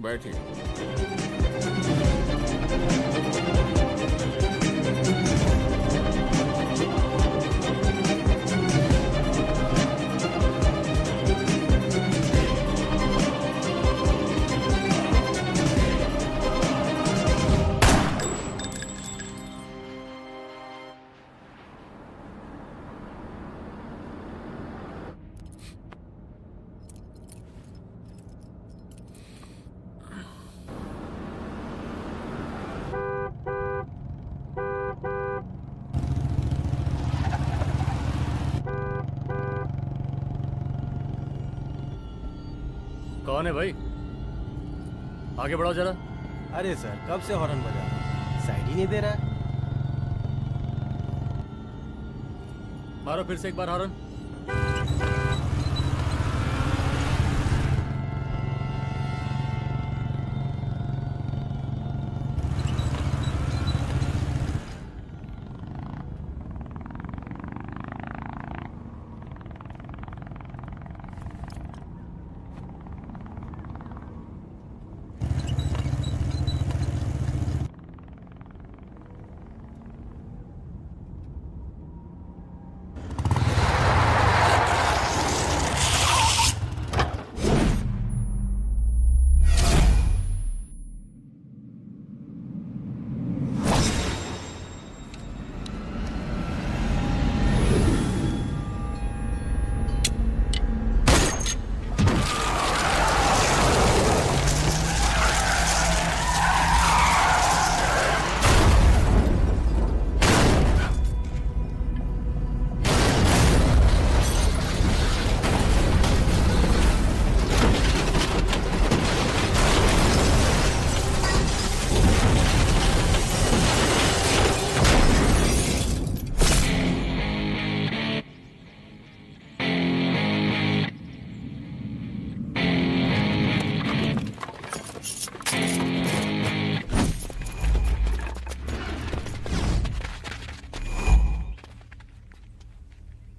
बैठिए। कौन है भाई? आगे बढ़ाओ जरा। अरे सर, कब से हॉर्न बजा रहा है? साइड ही नहीं दे रहा है। मारो फिर से एक बार हॉर्न।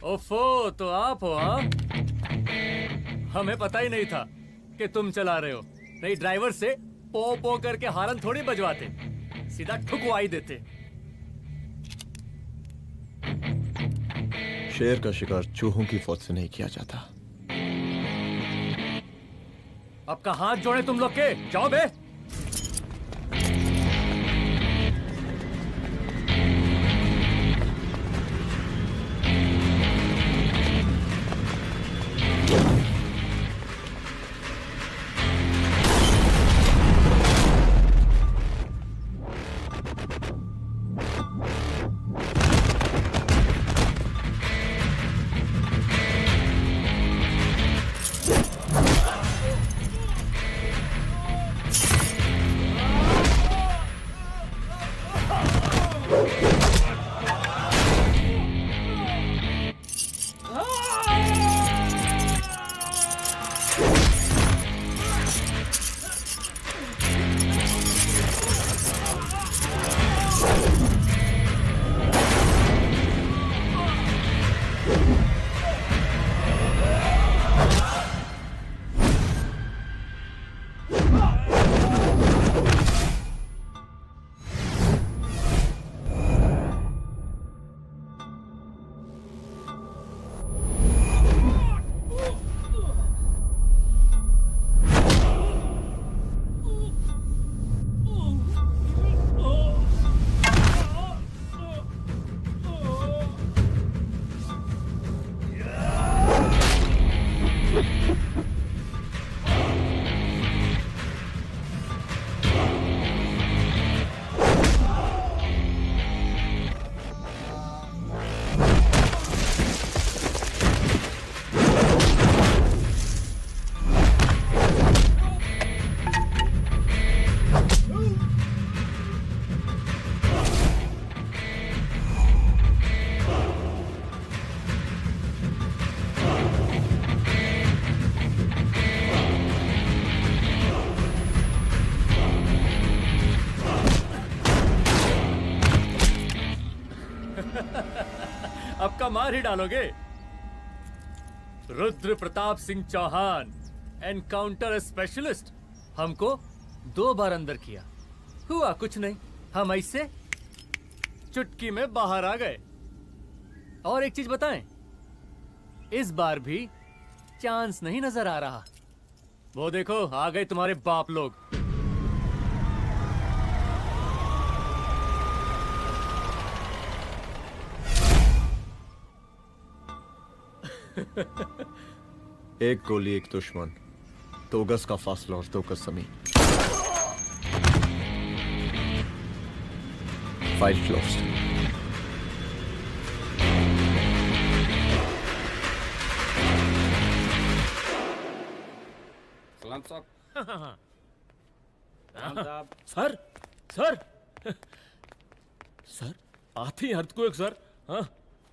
ओफो, तो आप हो? हाँ, हमें पता ही नहीं था कि तुम चला रहे हो। नहीं, ड्राइवर से पो पो करके हॉर्न थोड़ी बजवाते, सीधा ठुकवा ही देते। शेर का शिकार चूहों की फौज से नहीं किया जाता। अब का हाथ जोड़े तुम लोग के, जाओ बे। अब का मार ही डालोगे? Rudra Pratap Singh Chauhan, encounter specialist. हमको 2 बार अंदर किया, हुआ कुछ नहीं। हम ऐसे चुटकी में बाहर आ गए। और एक चीज बताएं, इस बार भी चांस नहीं नजर आ रहा। वो देखो, आ गए तुम्हारे बाप लोग। एक गोली एक दुश्मन, 2 गज का फासला और 2 गज जमीन। File closed. सलाम साहब। सर सर सर आती अर्थक्वेक सर। हाँ,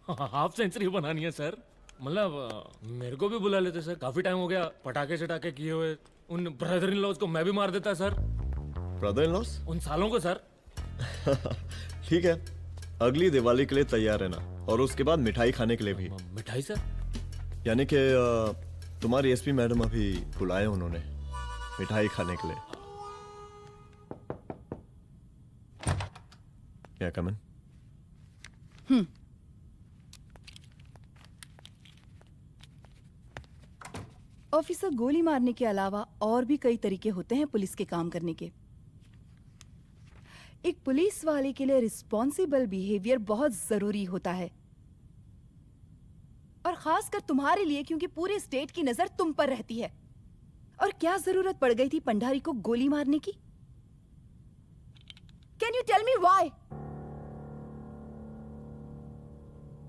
हाफ सेंचुरी बनानी है सर। मतलब मेरे को भी बुला लेते सर, काफी टाइम हो गया पटाखे चटाखे किए हुए। उन ब्रदर इन लॉज को मैं भी मार देता सर, ब्रदर इन लॉस? उन सालों को सर। ठीक है, अगली दिवाली के लिए तैयार रहना, और उसके बाद मिठाई खाने के लिए भी। मिठाई सर? यानी कि तुम्हारी एसपी मैडम अभी बुलाए उन्होंने मिठाई खाने के लिए। क्या कमन? ऑफिसर, गोली मारने के अलावा और भी कई तरीके होते हैं पुलिस के काम करने के। एक पुलिस वाले के लिए रिस्पॉन्सिबल बिहेवियर बहुत जरूरी होता है, और खासकर तुम्हारे लिए, क्योंकि पूरे स्टेट की नजर तुम पर रहती है। और क्या जरूरत पड़ गई थी पंडारी को गोली मारने की? Can you tell me why?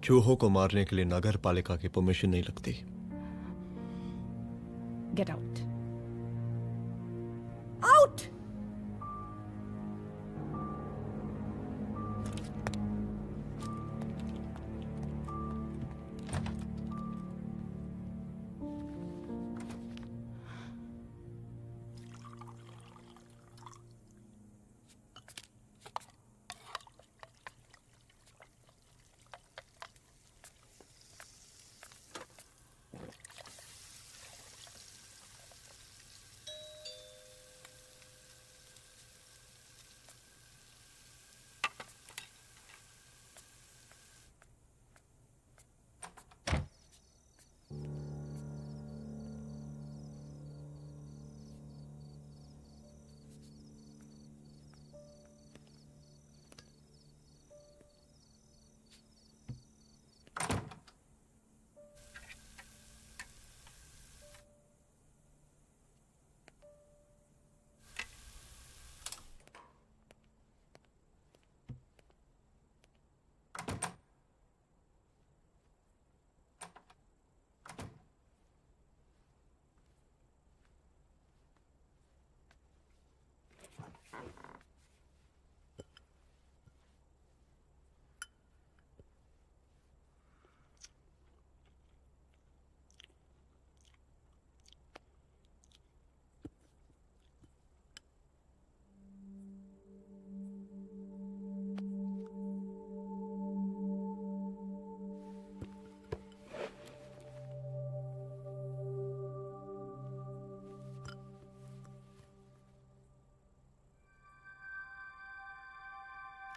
चूहों को मारने के लिए नगर पालिका की परमिशन नहीं लगती। Get out. Out!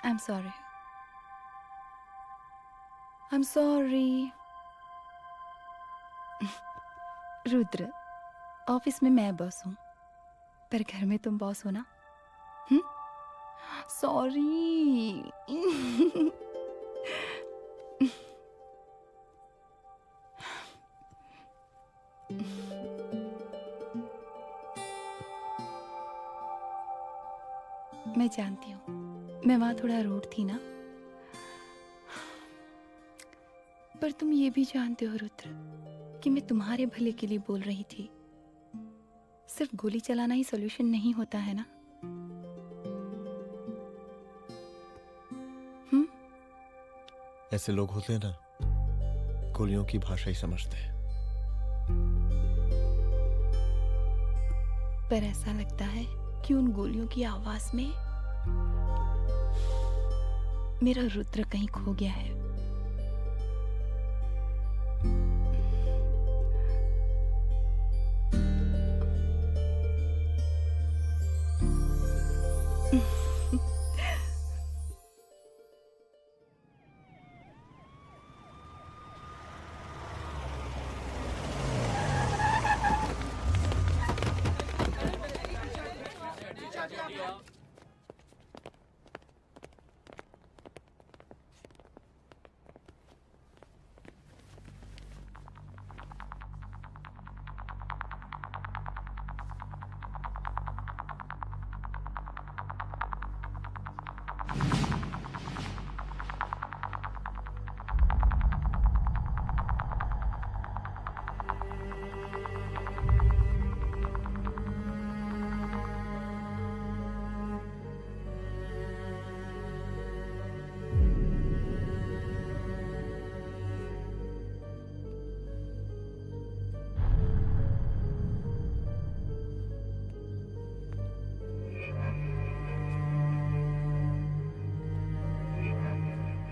I'm sorry. I'm sorry. Rudra, office में मैं बॉस हूँ, पर घर में तुम बॉस हो ना? सॉरी। मैं जानती हूँ मैं वहां थोड़ा रूड थी ना, पर तुम ये भी जानते हो रुद्र कि मैं तुम्हारे भले के लिए बोल रही थी। सिर्फ गोली चलाना ही सॉल्यूशन नहीं होता है ना। ऐसे लोग होते हैं ना, गोलियों की भाषा ही समझते हैं। पर ऐसा लगता है कि उन गोलियों की आवाज में मेरा रुद्र कहीं खो गया है।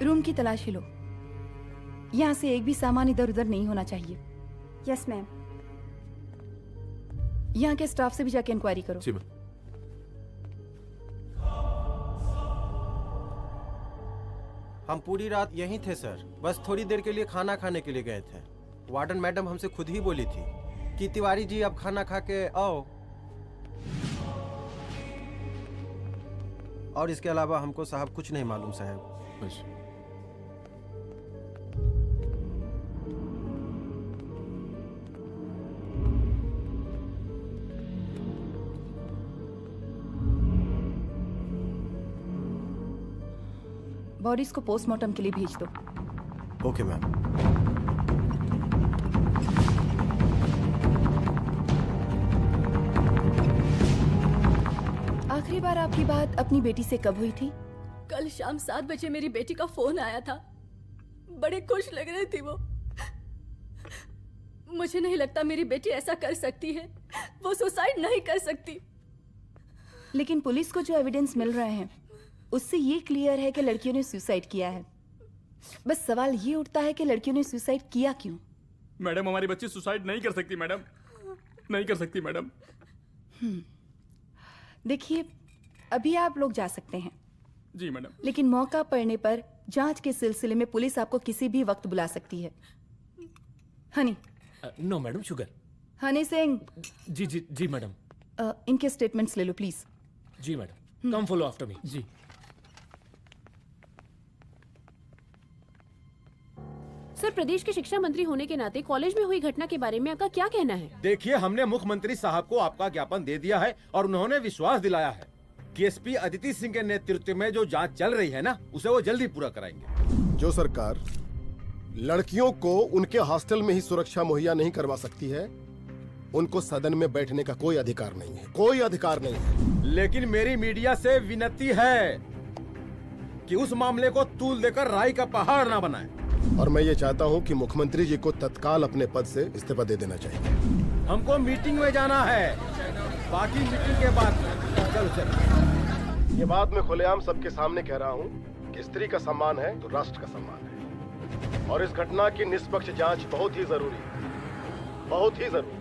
रूम की तलाशी लो। यहाँ से एक भी सामान इधर उधर नहीं होना चाहिए। Yes ma'am. यहाँ के स्टाफ से भी जाके इंक्वायरी करो। जी मैम। हम पूरी रात यहीं थे सर, बस थोड़ी देर के लिए खाना खाने के लिए गए थे। वार्डन मैडम हमसे खुद ही बोली थी कि तिवारी जी आप खाना खा के आओ, और इसके अलावा हमको साहब कुछ नहीं मालूम साहब। अच्छा। बॉडीज को पोस्टमार्टम के लिए भेज दो। Okay ma'am. आखिरी बार आपकी बात अपनी बेटी से कब हुई थी? कल शाम 7 बजे मेरी बेटी का फोन आया था। बड़े खुश लग रही थी वो। मुझे नहीं लगता मेरी बेटी ऐसा कर सकती है। वो सुसाइड नहीं कर सकती। लेकिन पुलिस को जो एविडेंस मिल रहे हैं उससे ये क्लियर है कि लड़कियों ने सुसाइड किया है। बस सवाल ये उठता है कि लड़कियों ने सुसाइड किया क्यों? मैडम हमारी बच्ची सुसाइड नहीं कर सकती मैडम, नहीं कर सकती मैडम। देखिए, अभी आप लोग जा सकते हैं, जी मैडम। लेकिन मौका पड़ने पर जांच के सिलसिले में पुलिस आपको किसी भी वक्त बुला सकती है। Honey. No madam, sugar. Honey Singh. जी जी जी मैडम। इनके स्टेटमेंट्स ले लो प्लीज। जी madam, come follow after me. जी। सर, प्रदेश के शिक्षा मंत्री होने के नाते कॉलेज में हुई घटना के बारे में आपका क्या कहना है? देखिए, हमने मुख्यमंत्री साहब को आपका ज्ञापन दे दिया है और उन्होंने विश्वास दिलाया है कि एसपी अदिति सिंह के नेतृत्व में जो जांच चल रही है ना, उसे वो जल्दी पूरा कराएंगे। जो सरकार लड़कियों को उनके हॉस्टल में ही सुरक्षा मुहैया नहीं करवा सकती है, उनको सदन में बैठने का कोई अधिकार नहीं है, कोई अधिकार नहीं है। लेकिन मेरी मीडिया से विनती है कि उस मामले को तूल देकर राई का पहाड़ ना बनाए। और मैं ये चाहता हूँ कि मुख्यमंत्री जी को तत्काल अपने पद से इस्तीफा दे देना चाहिए। हमको मीटिंग में जाना है, बाकी मीटिंग के बाद। चल। ये बात मैं खुलेआम सबके सामने कह रहा हूँ कि स्त्री का सम्मान है तो राष्ट्र का सम्मान है, और इस घटना की निष्पक्ष जांच बहुत ही जरूरी है, बहुत ही जरूरी।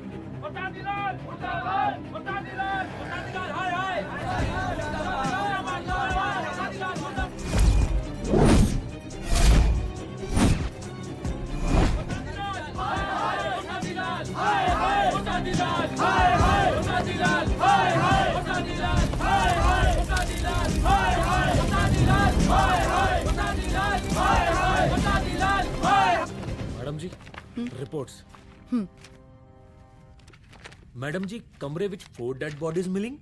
मैडम जी, रिपोर्ट्स। मैडम जी, कमरे विच 4 डेड बॉडीज मिलिंग,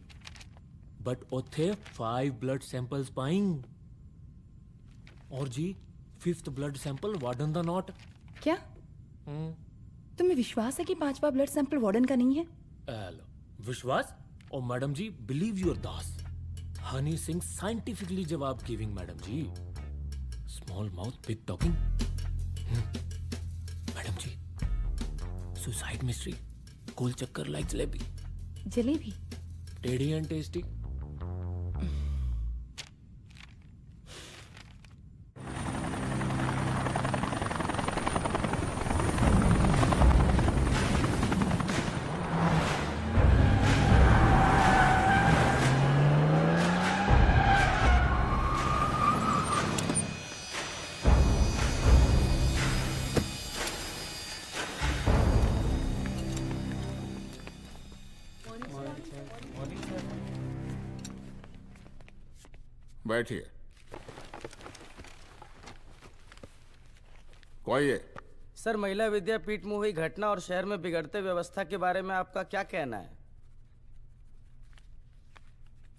बट उथे 5 ब्लड सैंपल्स पाइंग। और जी 5th ब्लड सैंपल वार्डन दा नॉट। क्या तुम्हें विश्वास है कि 5वां ब्लड सैंपल वार्डन का नहीं है? विश्वास? और मैडम जी, बिलीव योर दास। हनी सिंह साइंटिफिकली जवाब giving madam ji. Small mouth big talking. Madam ji, suicide mystery, गोल चक्कर लाइक जलेबी। जलेबी? टेढ़ी एंड टेस्टी। बैठिए। कोई है? सर, महिला विद्यापीठ में हुई घटना और शहर में बिगड़ते व्यवस्था के बारे में आपका क्या कहना है?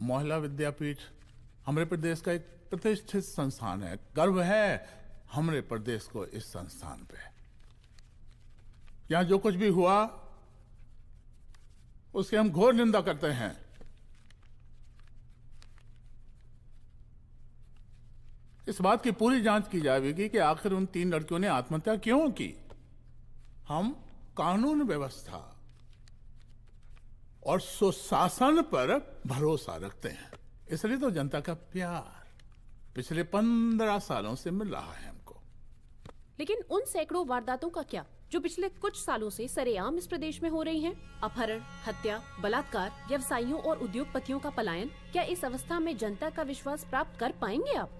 महिला विद्यापीठ हमारे प्रदेश का एक प्रतिष्ठित संस्थान है। गर्व है हमारे प्रदेश को इस संस्थान पे। यहाँ जो कुछ भी हुआ उसकी हम घोर निंदा करते हैं। इस बात की पूरी जांच की जाएगी कि आखिर उन 3 लड़कियों ने आत्महत्या क्यों की। हम कानून व्यवस्था और सुशासन पर भरोसा रखते हैं, इसलिए तो जनता का प्यार पिछले 15 सालों से मिल रहा है हमको। लेकिन उन सैकड़ों वारदातों का क्या जो पिछले कुछ सालों से सरेआम इस प्रदेश में हो रही हैं? अपहरण, हत्या, बलात्कार, व्यवसायियों और उद्योगपतियों का पलायन। क्या इस अवस्था में जनता का विश्वास प्राप्त कर पाएंगे आप?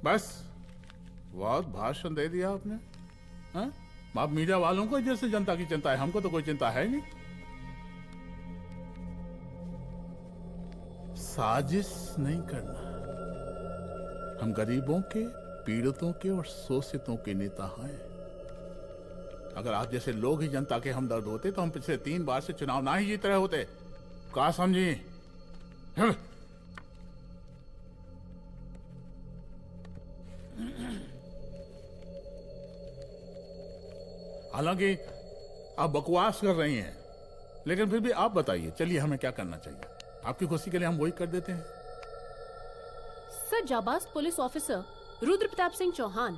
बस बहुत भाषण दे दिया आपने। हाँ? आप मीडिया वालों को जैसे जनता की चिंता है, हमको तो कोई चिंता है नहीं। साजिश नहीं करना। हम गरीबों के, पीड़ितों के और शोषितों के नेता हैं। अगर आप जैसे लोग ही जनता के हमदर्द होते तो हम पिछले 3 बार से चुनाव ना ही जीत रहे होते। क्या समझी? हालांकि आप बकवास कर रही हैं, लेकिन फिर भी आप बताइए, चलिए हमें क्या करना चाहिए? आपकी खुशी के लिए हम वही कर देते हैं। सर, जाबाज पुलिस ऑफिसर रुद्र प्रताप सिंह चौहान,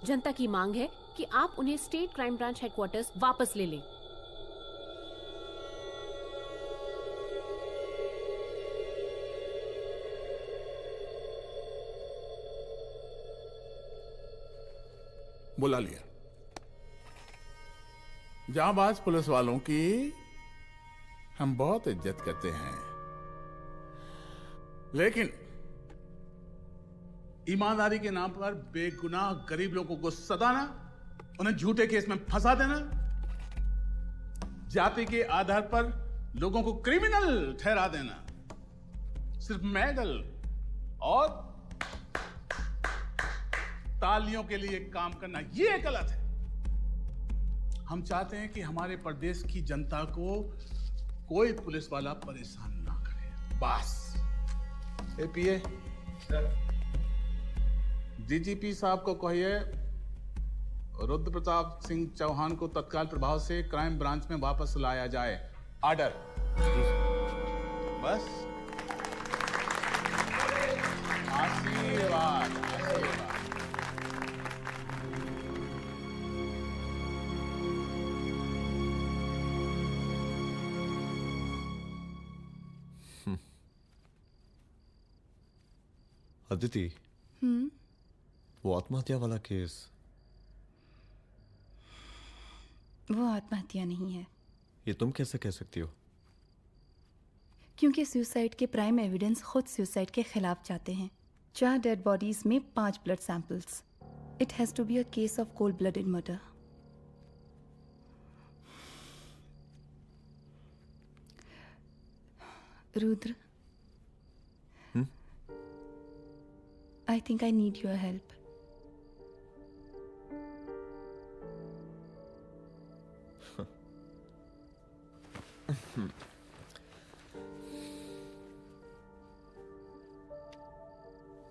जनता की मांग है कि आप उन्हें स्टेट क्राइम ब्रांच हेडक्वार्टर्स वापस ले लें। बुला लिया। जाबाज पुलिस वालों की हम बहुत इज्जत करते हैं, लेकिन ईमानदारी के नाम पर बेगुनाह गरीब लोगों को सताना, उन्हें झूठे केस में फंसा देना, जाति के आधार पर लोगों को क्रिमिनल ठहरा देना, सिर्फ मेडल और तालियों के लिए काम करना, ये गलत है। हम चाहते हैं कि हमारे प्रदेश की जनता को कोई पुलिस वाला परेशान ना करे, बस। एपीए डीजीपी साहब को कहिए रुद्र प्रताप सिंह चौहान को तत्काल प्रभाव से क्राइम ब्रांच में वापस लाया जाए। ऑर्डर। बस। आशीर्वाद, आशीर्वाद। अदिति, वो आत्महत्या वाला केस, वो आत्महत्या नहीं है। ये तुम कैसे कह सकती हो? क्योंकि सुसाइड के प्राइम एविडेंस खुद सुसाइड के खिलाफ जाते हैं। 4 डेड बॉडीज में 5 blood samples. It has to be a case of cold blooded murder. Rudra, I think I need your help.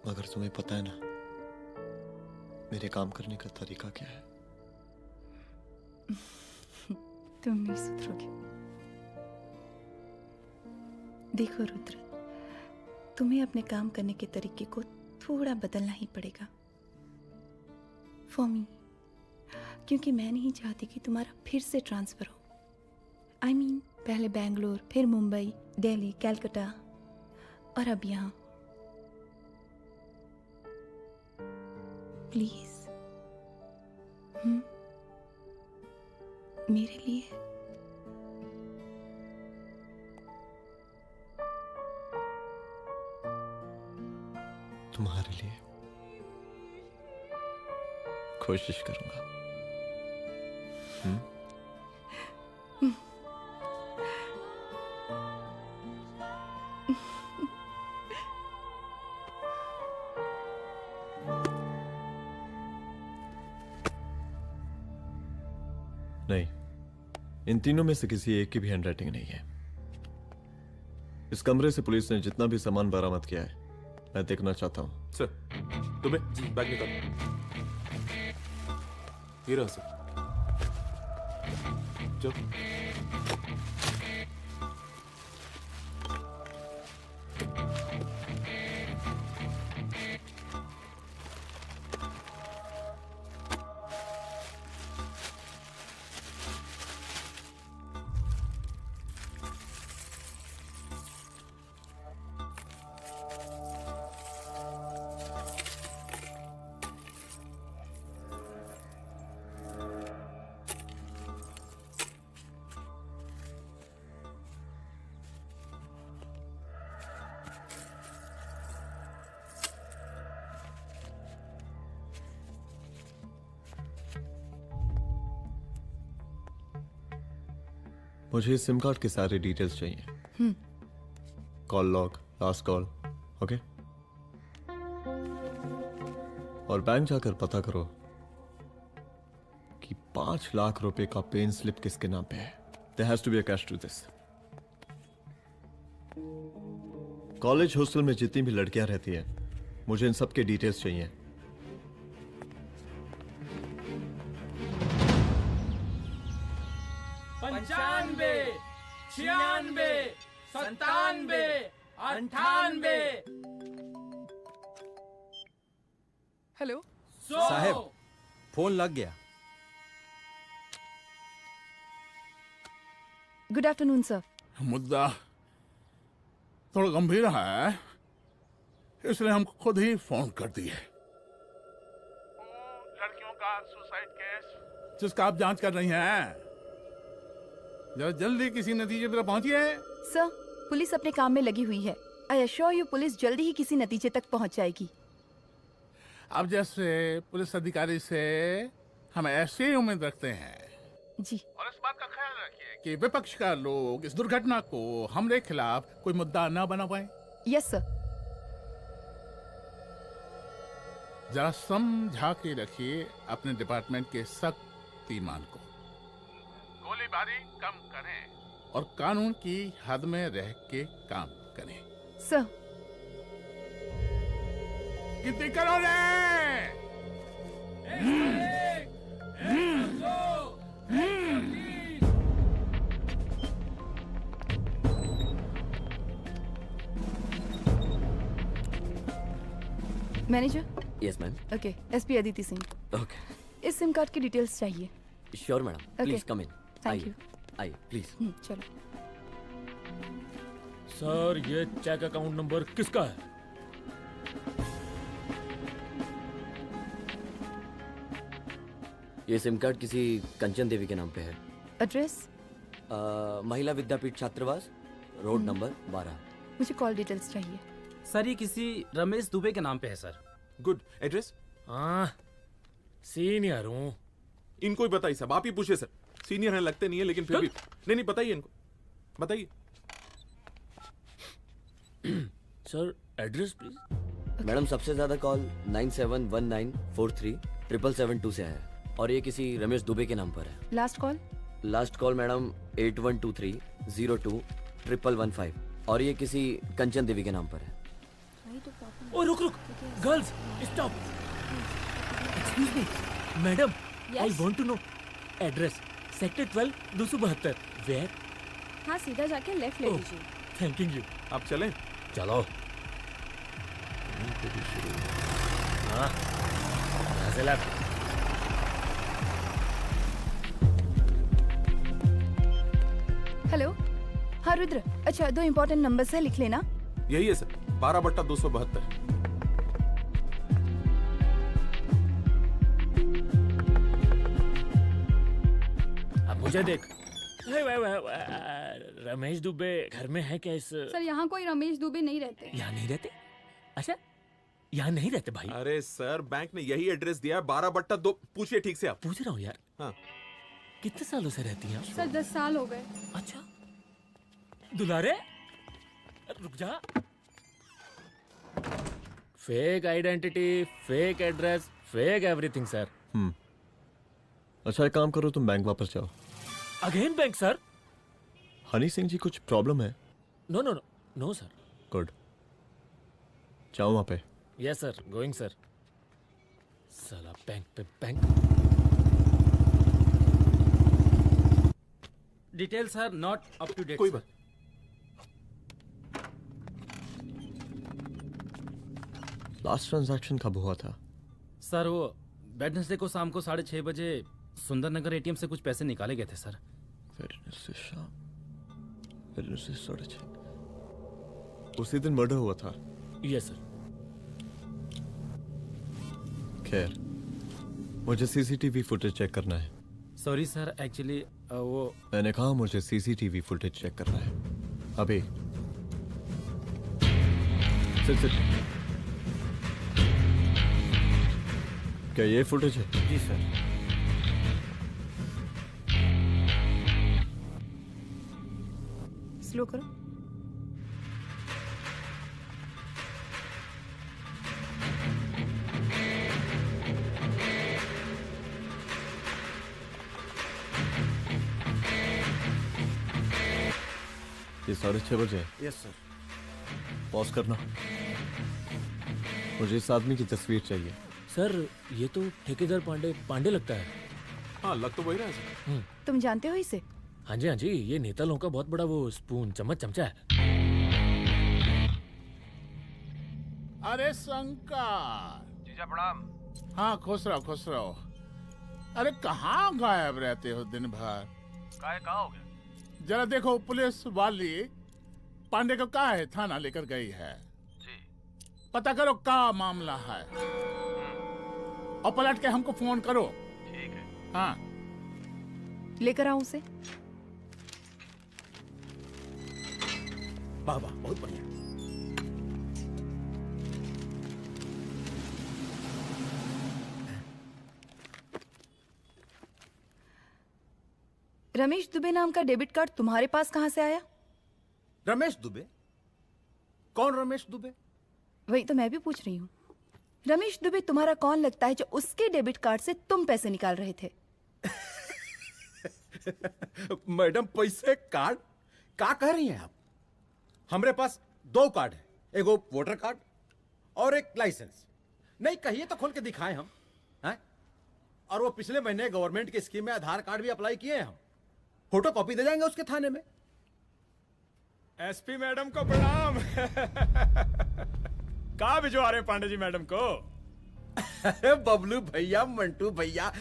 मगर तुम्हें पता है ना मेरे काम करने का तरीका क्या है? तुम नहीं सुधरोगे। देखो रुद्र, तुम्हें अपने काम करने के तरीके को थोड़ा बदलना ही पड़ेगा फॉर मी, क्योंकि मैं नहीं चाहती कि तुम्हारा फिर से ट्रांसफर हो। I mean, पहले बेंगलोर, फिर मुंबई, दिल्ली, कलकत्ता और अब यहाँ। प्लीज मेरे लिए। तुम्हारे लिए कोशिश करूंगा। नहीं, इन तीनों में से किसी एक की भी हैंडराइटिंग नहीं है। इस कमरे से पुलिस ने जितना भी सामान बरामद किया है मैं देखना चाहता हूं। सर, तुम्हें बैग निकाल। ये रहा सर। चलो। मुझे इस सिम कार्ड के सारे डिटेल्स चाहिए। Call log, last call, okay. और बैंक जाकर पता करो कि 5 लाख रुपए का पेन स्लिप किसके नाम पे है। There has to be a cash to this. College hostel में जितनी भी लड़कियां रहती हैं, मुझे इन सब के डिटेल्स चाहिए। पंचानवे, 96, 97, 98। हेलो साहब, फोन लग गया। Good afternoon sir. मुद्दा थोड़ा गंभीर है, इसलिए हम खुद ही फोन कर दिए। लड़कियों का सुसाइड केस जिसका आप जांच कर रही हैं, जरा जल्दी किसी नतीजे पर पहुंचिए। सर, पुलिस अपने काम में लगी हुई है। आई अश्योर यू पुलिस जल्दी ही किसी नतीजे तक पहुंच जाएगी। अब जैसे पुलिस अधिकारी से हम ऐसी उम्मीद रखते हैं जी। और इस बात का ख्याल रखिए कि विपक्ष का लोग इस दुर्घटना को हमरे खिलाफ कोई मुद्दा न बना पाए। Yes sir. जरा समझा के रखिए अपने डिपार्टमेंट के शक्तिमान को। गोलीबारी कम करें और कानून की हद में रह के काम करें। सर। कितनी करोगे? Manager. Yes ma'am. Okay, SP Aditi Singh. Okay, इस सिम कार्ड की डिटेल्स चाहिए। Sure madam, please come in. Thank you. आइए प्लीज। चलो। सर, ये चेक अकाउंट नंबर किसका है? ये सिम कार्ड किसी कंचन देवी के नाम पे है। एड्रेस? महिला विद्यापीठ छात्रावास, रोड नंबर 12। मुझे कॉल डिटेल्स चाहिए। सर, ये किसी रमेश दुबे के नाम पे है सर। गुड। एड्रेस? हाँ, सीनियर हूँ। इनको ही बताइए साहब, आप ही पूछिए सर। सीनियर हैं लगते नहीं है, लेकिन फिर भी नहीं बताइए इनको, बताइए। Sir, address please. मैडम, सबसे ज्यादा कॉल 9719437772 से है और ये किसी रमेश दुबे के नाम पर है। Last call? Last call madam 8123021115 और ये किसी कंचन देवी के नाम पर है। ओ रुक, girls stop. Excuse me madam, I want to know address. Sector 12 272। Where? हाँ, सीधा जाके लेफ्ट ले लीजिए। Thank you. आप चलें? चलो। हाँ, यहाँ से लेफ्ट। हेलो। हाँ रुद्र, अच्छा 2 इम्पोर्टेंट नंबर्स है, लिख लेना। यही है सर, 12/272। अब मुझे देख। रमेश दुबे घर में है क्या? इस सर, यहाँ कोई रमेश दुबे नहीं रहते। यहाँ नहीं रहते? अच्छा, यहाँ नहीं रहते भाई। अरे सर, बैंक ने यही एड्रेस दिया है, 12/2। पूछिए ठीक से आप। पूछ रहा हूँ यार। हाँ। कितने सालों से रहती हैं आप? सर 10 साल हो गए। अच्छा दुलारे रुक जा। Fake identity, fake address, fake everything sir. अच्छा एक काम करो, तुम बैंक वापस जाओ। Again bank sir? Honey Singh ji कुछ प्रॉब्लम है? No no no no sir. Good, जाओ वहां पे। Yes sir, going sir. साला बैंक पे bank. Details are not up to date. कोई बात। लास्ट ट्रांजैक्शन कब हुआ था? सर वो वेडनेसडे को शाम को 6:30 बजे सुंदरनगर एटीएम से कुछ पैसे निकाले गए थे सर। वेडनेसडे शाम, वेडनेसडे 6:30। उसी दिन मर्डर हुआ था? Yes sir. खैर, मुझे सीसीटीवी फुटेज चेक करना है। सॉरी सर, एक्चुअली वो मैंने कहा मुझे सीसीटीवी फुटेज चेक करना है अभी। सिट। क्या ये फुटेज है? जी सर। स्लो करो। ये 6:30 बजे। Yes sir. पॉज करना। मुझे इस आदमी की तस्वीर चाहिए। सर ये तो ठेकेदार पांडे लगता है। हाँ लग तो वही रहा है सर। तुम जानते हो इसे? हाँ जी, ये नेता लोगों का बहुत बड़ा वो स्पून चमचा है। अरे शंकर। जीजा प्रणाम। हाँ खुश रहो। अरे कहाँ गायब रहते हो दिन भर? कहाँ हो गया? जरा देखो पुलिस वाली पांडे को कहा है थाना लेकर गई है। जी। पता करो क्या मामला है और पलट के हमको फोन करो। ठीक है। हाँ लेकर आओ उसे। वाह वाह बहुत बढ़िया। रमेश दुबे नाम का डेबिट कार्ड तुम्हारे पास कहां से आया? रमेश दुबे? कौन रमेश दुबे? वही तो मैं भी पूछ रही हूँ। रमेश दुबे तुम्हारा कौन लगता है जो उसके डेबिट कार्ड से तुम पैसे निकाल रहे थे? मैडम पैसे कार्ड क्या कह रही हैं आप? हमारे पास 2 कार्ड है, एक वोटर कार्ड और एक लाइसेंस। नहीं कहिए तो खोल के दिखाएं हम हैं? और वो पिछले महीने गवर्नमेंट की स्कीम में आधार कार्ड भी अप्लाई किए हैं हम। फोटो कॉपी दे जाएंगे उसके थाने में। एसपी मैडम को प्रणाम। कहाँ भिजवा रहे पांडे जी मैडम को? अरे बबलू भैया, मंटू भैया,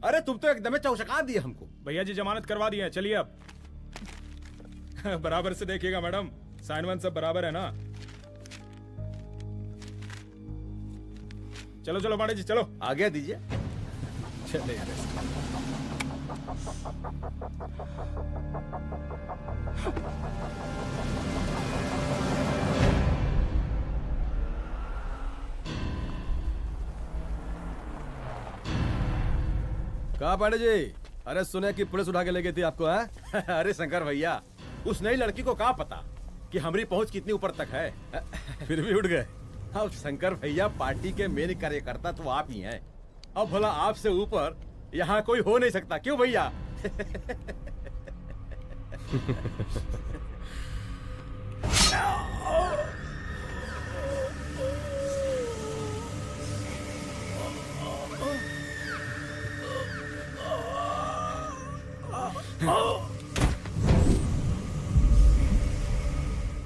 अरे तुम तो एकदम चौचका दिए हमको। भैया जी जमानत करवा दिए हैं, चलिए अब। बराबर से देखिएगा मैडम, साइन वाइन सब बराबर है ना? चलो चलो पांडे जी चलो। आगे दीजिए। चले यार। कहा पांडे जी? अरे सुने कि पुलिस उठा के ले गई थी आपको है? अरे शंकर भैया, उस नई लड़की को क्या पता कि हमारी पहुंच कितनी ऊपर तक है। फिर भी उठ गए। अब शंकर भैया पार्टी के मेन कार्यकर्ता तो आप ही हैं। अब भला आपसे ऊपर यहाँ कोई हो नहीं सकता, क्यों भैया?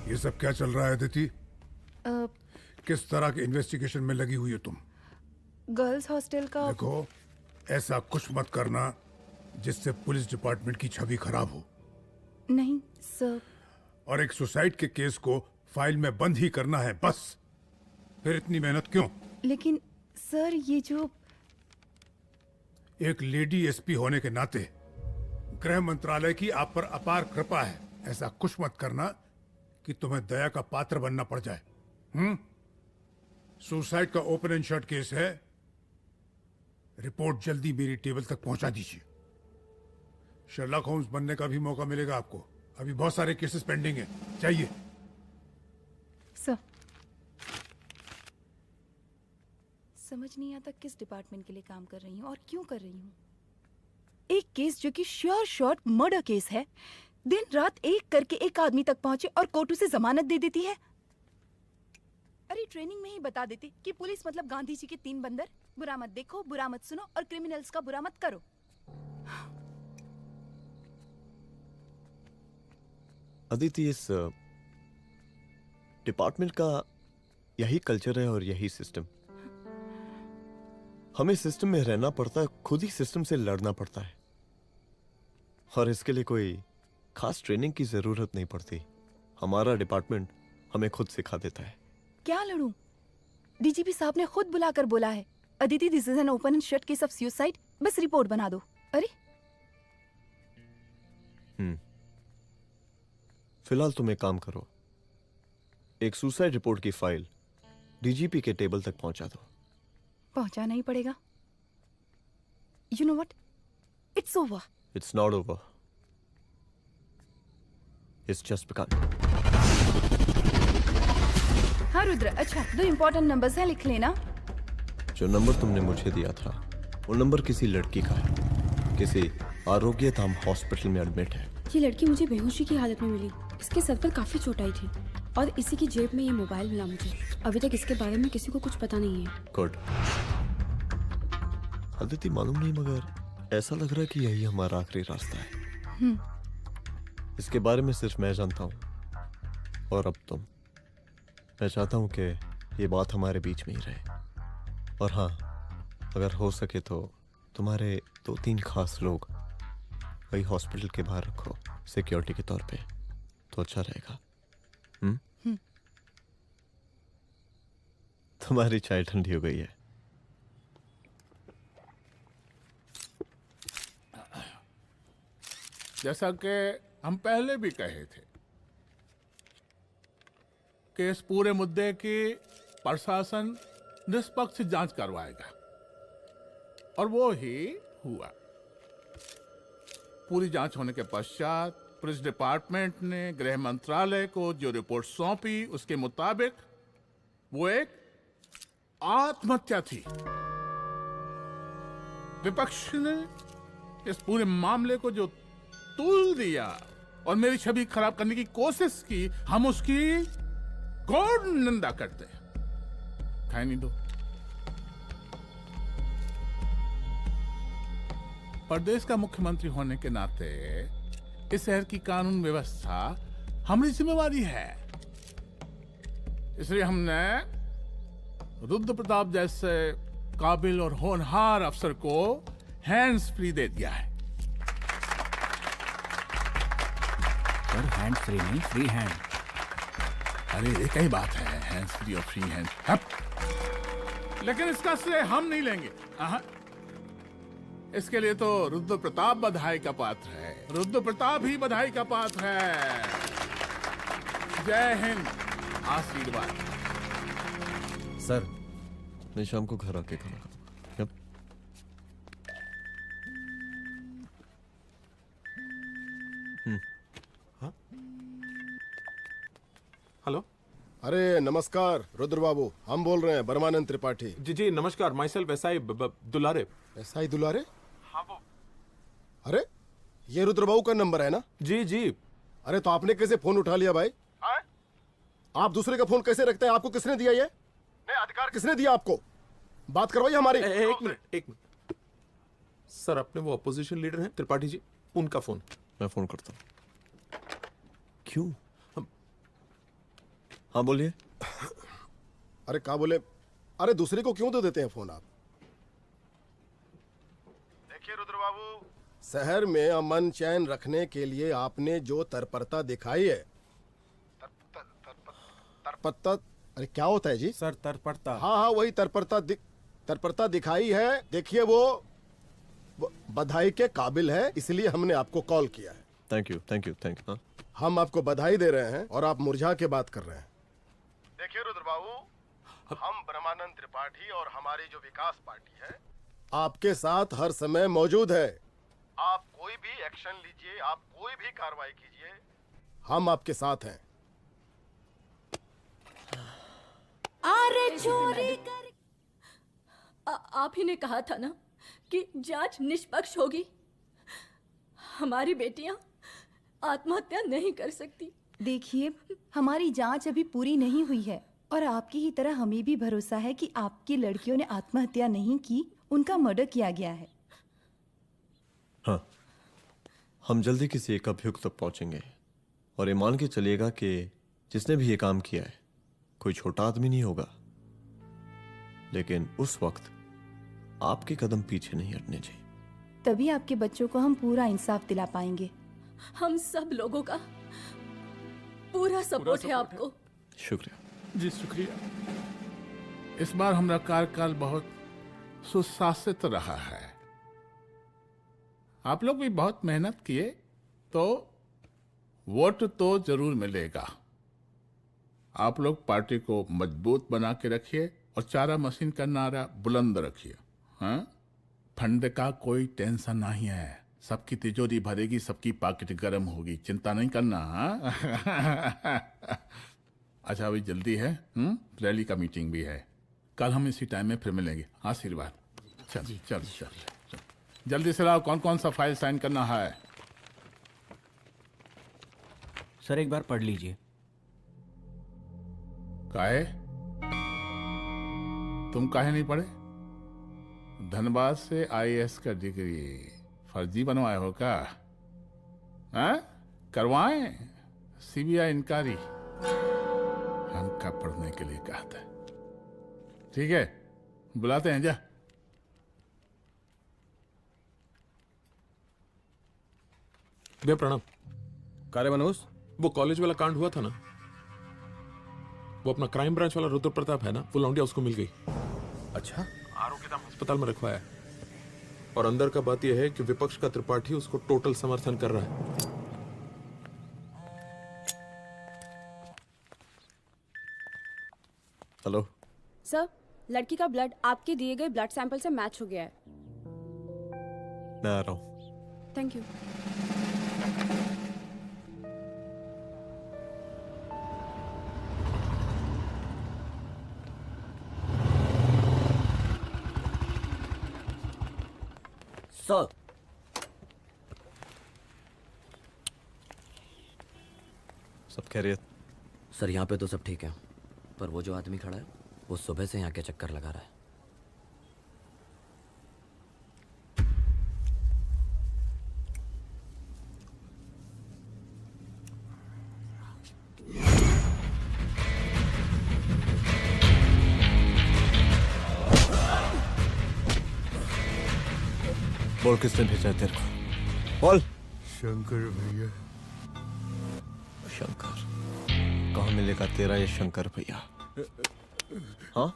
ये सब क्या चल रहा है अदिति? किस तरह के इन्वेस्टिगेशन में लगी हुई हो तुम? गर्ल्स हॉस्टल का। देखो, ऐसा कुछ मत करना जिससे पुलिस डिपार्टमेंट की छवि खराब हो। नहीं सर। और एक सुसाइड के केस को फाइल में बंद ही करना है बस। फिर इतनी मेहनत क्यों? लेकिन सर ये जो एक लेडी एसपी होने के नाते गृह मंत्रालय की आप पर अपार कृपा है। ऐसा कुछ मत करना कि तुम्हें दया का पात्र बनना पड़ जाए। सुसाइड का ओपन एंड शट केस है। रिपोर्ट जल्दी मेरी टेबल तक पहुंचा दीजिए। शर्लॉक होम्स बनने का भी मौका मिलेगा आपको। अभी बहुत सारे केसेस पेंडिंग हैं। चाहिए सर। समझ नहीं आता किस डिपार्टमेंट के लिए काम कर रही हूँ और क्यों कर रही हूँ। एक केस जो कि श्योर शॉट मर्डर केस है, दिन रात एक करके एक आदमी तक पहुंचे और कोर्ट उसे जमानत दे देती है। अरे ट्रेनिंग में ही बता देती कि पुलिस मतलब गांधी जी के 3 बंदर, बुरा मत देखो, बुरा मत सुनो और क्रिमिनल्स का बुरा मत करो। अदिति, इस डिपार्टमेंट का यही कल्चर है और यही सिस्टम। हमें सिस्टम में रहना पड़ता है, खुद ही सिस्टम से लड़ना पड़ता है। और इसके लिए कोई खास ट्रेनिंग की जरूरत नहीं पड़ती। हमारा डिपार्टमेंट हमें खुद सिखा देता है। क्या लड़ूं? डीजीपी साहब ने खुद बुलाकर बोला है, Aditi this is an open and shut case of suicide, बस रिपोर्ट बना दो। अरे फिलहाल तुम एक काम करो, एक सुसाइड रिपोर्ट की फाइल डीजीपी के टेबल तक पहुंचा दो। पहुंचाना ही पड़ेगा। You know what, it's over. It's not over. Is just begin. हाँ रुद्र, अच्छा 2 इम्पोर्टेंट नंबर्स हैं, लिख लेना। जो नंबर तुमने मुझे दिया था वो नंबर किसी लड़की का है, किसी आरोग्य धाम हॉस्पिटल में एडमिट है। ये लड़की मुझे बेहोशी की हालत में मिली। इसके सर पर काफी चोट आई थी और इसी की जेब में ये मोबाइल मिला मुझे। अभी तक इसके बारे में किसी को कुछ पता नहीं है। गुड। अदिति मालूम नहीं, मगर ऐसा लग रहा है कि यही हमारा आखिरी रास्ता है। इसके बारे में सिर्फ मैं जानता हूँ और अब तुम। मैं चाहता हूँ कि ये बात हमारे बीच में ही रहे। और हाँ, अगर हो सके तो तुम्हारे 2-3 खास लोग वही हॉस्पिटल के बाहर रखो सिक्योरिटी के तौर पे, तो अच्छा रहेगा। तुम्हारी चाय ठंडी हो गई है। जैसा कि हम पहले भी कहे थे कि इस पूरे मुद्दे की प्रशासन निष्पक्ष जांच करवाएगा, और वो ही हुआ। पूरी जांच होने के पश्चात पुलिस डिपार्टमेंट ने गृह मंत्रालय को जो रिपोर्ट सौंपी उसके मुताबिक वो एक आत्महत्या थी। विपक्ष ने इस पूरे मामले को जो तूल दिया और मेरी छवि खराब करने की कोशिश की, हम उसकी घोर निंदा करते हैं। खाए नहीं दो। प्रदेश का मुख्यमंत्री होने के नाते इस शहर की कानून व्यवस्था हमारी जिम्मेवारी है। इसलिए हमने रुद्र प्रताप जैसे काबिल और होनहार अफसर को हैंड्स फ्री दे दिया है। सर हैंड फ्री नहीं, फ्री हैंड। अरे एक ही बात है, हैंड्स फ्री और फ्री हैंड। लेकिन इसका श्रेय हम नहीं लेंगे। इसके लिए तो रुद्र प्रताप बधाई का पात्र है। रुद्र प्रताप ही बधाई का पात्र है। जय हिंद। आशीर्वाद। सर मैं शाम को घर आके खाना खाऊंगा। यप। हेलो। अरे नमस्कार रुद्र बाबू, हम बोल रहे हैं परमानंद त्रिपाठी। जी जी नमस्कार। My self SI Dulare. SI दुलारे? हाँ वो। अरे ये रुद्र बाबू का नंबर है ना? जी जी। अरे तो आपने कैसे फोन उठा लिया भाई? आप दूसरे का फोन कैसे रखते हैं? आपको किसने दिया ये? नहीं, अधिकार किसने दिया आपको? बात करवाइए हमारी। एक मिनट। सर अपने वो अपोजिशन लीडर हैं त्रिपाठी जी, उनका फोन। मैं फोन करता हूँ। क्यों? हाँ बोलिए। अरे क्या बोले? अरे दूसरे को क्यों दे देते हैं फोन आप? देखिए रुद्र बाबू, शहर में अमन चैन रखने के लिए आपने जो तत्परता दिखाई है, तत्परता, अरे क्या होता है जी? सर तत्परता। हाँ वही तत्परता दिखाई है। देखिए वो बधाई के काबिल है, इसलिए हमने आपको कॉल किया है। Thank you. हम आपको बधाई दे रहे हैं और आप मुरझा के बात कर रहे हैं। देखिए रुद्र बाबू, हम ब्रह्मानंद त्रिपाठी और हमारी जो विकास पार्टी है आपके साथ हर समय मौजूद है। आप कोई भी एक्शन लीजिए, आप कोई भी कार्रवाई कीजिए, हम आपके साथ हैं। अरे चोरी कर आप ही ने कहा था ना कि जांच निष्पक्ष होगी। हमारी बेटियां आत्महत्या नहीं कर सकती। देखिए, हमारी जांच अभी पूरी नहीं हुई है और आपकी ही तरह हमें भी भरोसा है कि आपकी लड़कियों ने आत्महत्या नहीं की, उनका मर्डर किया गया है। हाँ, हम जल्दी किसी एक अभियुक्त तक पहुंचेंगे और ये मान के चलिएगा कि जिसने भी ये काम किया है कोई छोटा आदमी नहीं होगा। लेकिन उस वक्त आपके कदम पीछे नहीं हटने चाहिए। तभी आपके बच्चों को हम पूरा इंसाफ दिला पाएंगे। हम सब लोगों का पूरा सपोर्ट है आपको। शुक्रिया जी, शुक्रिया। इस बार हमारा कार्यकाल बहुत सुशासित रहा है। आप लोग भी बहुत मेहनत किए, तो वोट तो जरूर मिलेगा। आप लोग पार्टी को मजबूत बना के रखिए और चारा मशीन का नारा बुलंद रखिए। हाँ, फंड का कोई टेंशन नहीं है, सबकी तिजोरी भरेगी, सबकी पॉकेट गर्म होगी, चिंता नहीं करना। हाँ? अच्छा अभी जल्दी है, रैली का मीटिंग भी है, कल हम इसी टाइम में फिर मिलेंगे। आशीर्वाद। चल चल चल चल जल्दी से लाओ, कौन कौन सा फाइल साइन करना है। सर एक बार पढ़ लीजिए। काहे? तुम काहे नहीं पढ़े? धनबाद से आईएएस का डिग्री फर्जी बनवाए हो क्या? हाँ? करवाएं सीबीआई इंक्वायरी। हमका पढ़ने के लिए कहा था। ठीक है, बुलाते हैं। जा भैया प्रणाम। कार्य मनोज, वो कॉलेज वाला कांड हुआ था ना, वो अपना क्राइम ब्रांच वाला रुद्र प्रताप है ना, वो लौंडिया उसको मिल गई। अच्छा, आरोग्य अस्पताल में रखवाया है। और अंदर का बात यह है कि विपक्ष का त्रिपाठी उसको टोटल समर्थन कर रहा है। हेलो सर, लड़की का ब्लड आपके दिए गए ब्लड सैंपल से मैच हो गया है। मैं आ रहा हूँ। Thank you. सर सब खैरियत? सर यहाँ पे तो सब ठीक है, पर वो जो आदमी खड़ा है वो सुबह से यहाँ के चक्कर लगा रहा है। बोल किसने भेजा है तेरे को? बोल। शंकर भैया। शंकर? कहाँ मिलेगा तेरा ये शंकर भैया? हाँ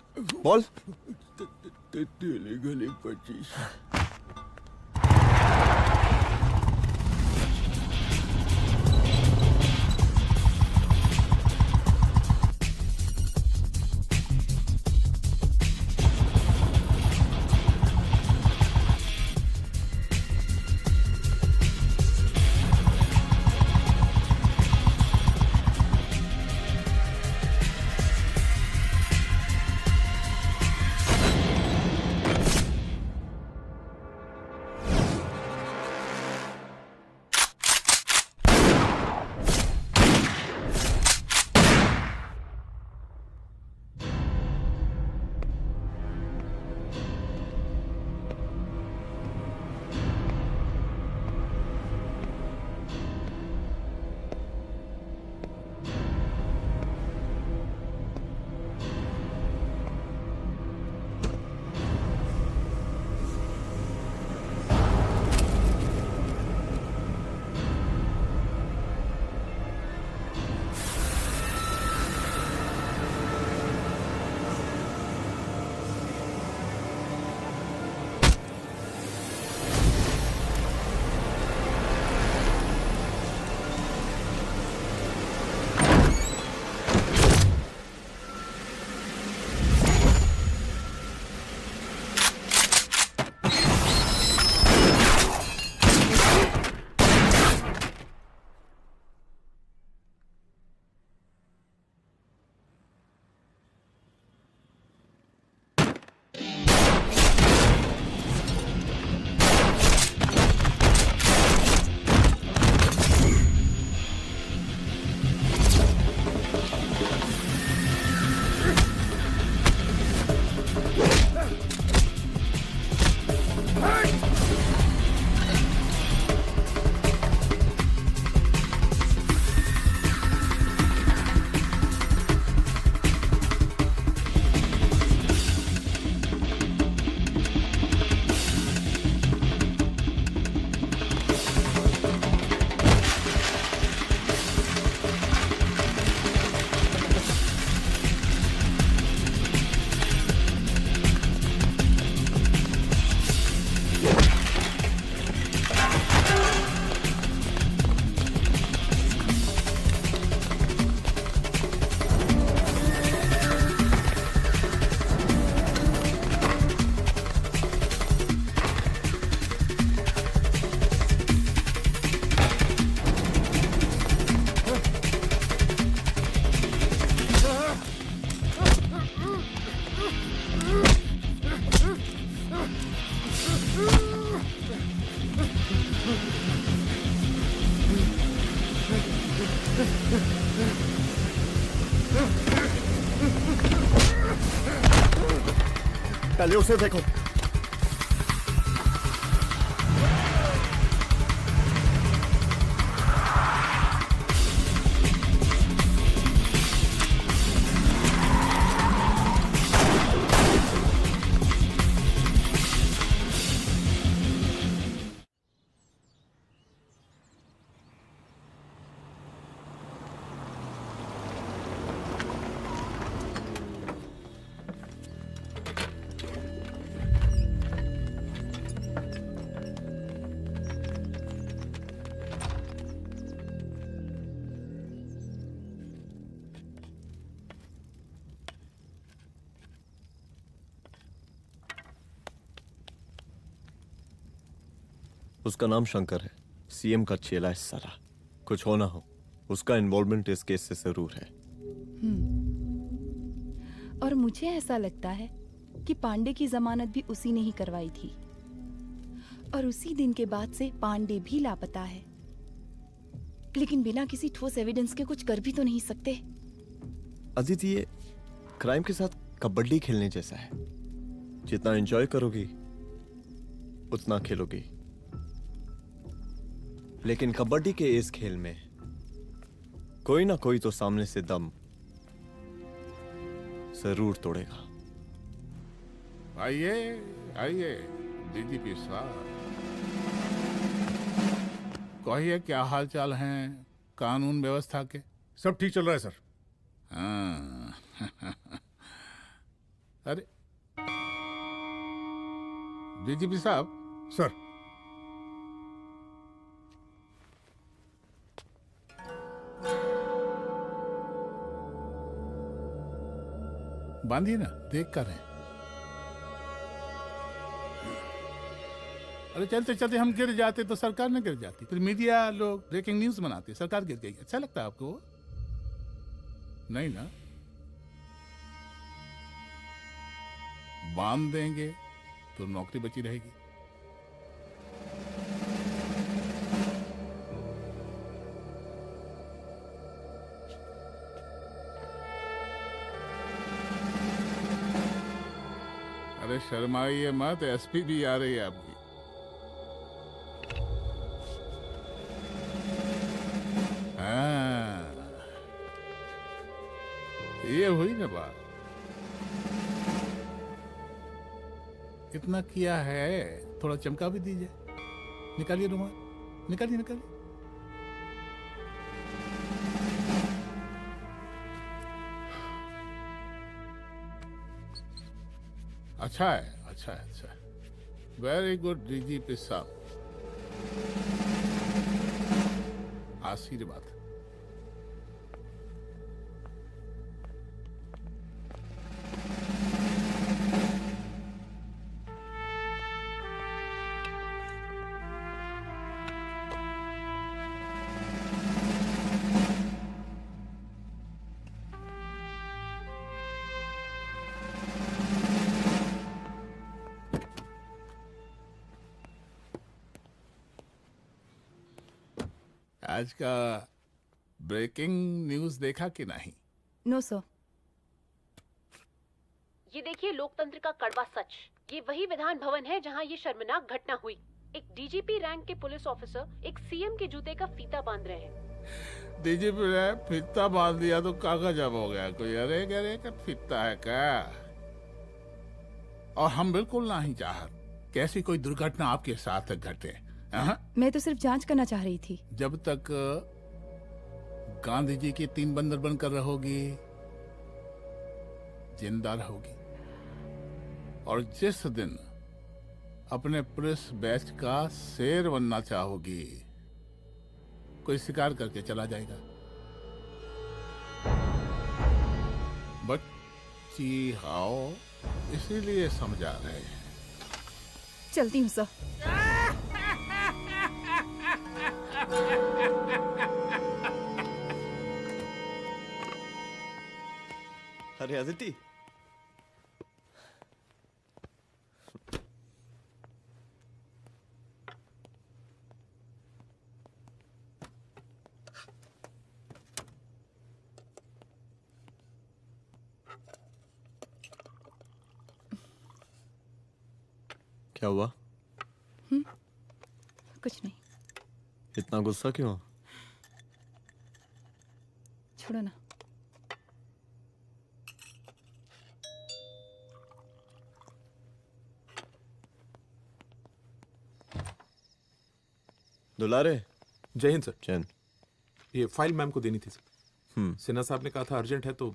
बोल। गली 25। पहले उसे देखो। उसका नाम शंकर है, सीएम का चेला है साला। कुछ हो ना हो, उसका इन्वॉल्वमेंट इस केस से जरूर है। और मुझे ऐसा लगता है कि पांडे की जमानत भी उसी ने ही करवाई थी, और उसी दिन के बाद से पांडे भी लापता है। लेकिन बिना किसी ठोस एविडेंस के कुछ कर भी तो नहीं सकते। अदिति, ये क्राइम के साथ कबड्डी खेलने जैसा है। जितना एंजॉय करोगी उतना खेलोगी, लेकिन कबड्डी के इस खेल में कोई ना कोई तो सामने से दम जरूर तोड़ेगा। आइए आइए डीजीपी साहब, कहिए क्या हाल चाल हैं कानून व्यवस्था के? सब ठीक चल रहा है सर। हाँ। अरे डीजीपी साहब। सर, बांधिए ना, देख कर हैं। अरे चलते चलते हम गिर जाते तो सरकार न गिर जाती, फिर मीडिया लोग ब्रेकिंग न्यूज बनाते, सरकार गिर गई। अच्छा लगता है आपको? नहीं ना? बांध देंगे तो नौकरी बची रहेगी। अरे शर्माइए मत, एसपी भी आ रही है आपकी। हाँ, ये हुई ना बात। इतना किया है, थोड़ा चमका भी दीजिए। निकालिए रुमाल, निकालिए निकालिए। अच्छा है, अच्छा है, अच्छा है। वेरी गुड डीजीपी साहब, आशीर्वाद। आज का ब्रेकिंग न्यूज देखा कि नहीं? No sir. ये देखिए लोकतंत्र का कड़वा सच। ये वही विधान भवन है जहां ये शर्मनाक घटना हुई। एक डीजीपी रैंक के पुलिस ऑफिसर एक सीएम के जूते का फीता बांध रहे हैं। डीजीपी ने फीता बांध दिया तो कागज अब हो गया कोई? अरे गरे का फीता है क्या? और हम बिल्कुल नहीं चाहते कैसी कोई दुर्घटना आपके साथ घटे। मैं तो सिर्फ जांच करना चाह रही थी। जब तक गांधी जी की 3 बंदर बनकर रहोगी, जिंदा रहोगी। और जिस दिन अपने पुलिस बैच का शेर बनना चाहोगी, कोई शिकार करके चला जाएगा। बच्ची हाओ, इसीलिए समझा रहे हैं। चलती हूँ सर। अरे अदिति, क्या हुआ? कुछ नहीं। इतना गुस्सा क्यों? छोड़ो ना। दुलारे। जय हिंद सर। जय हिंद। ये फाइल मैम को देनी थी सर। सिन्हा साहब ने कहा था अर्जेंट है तो।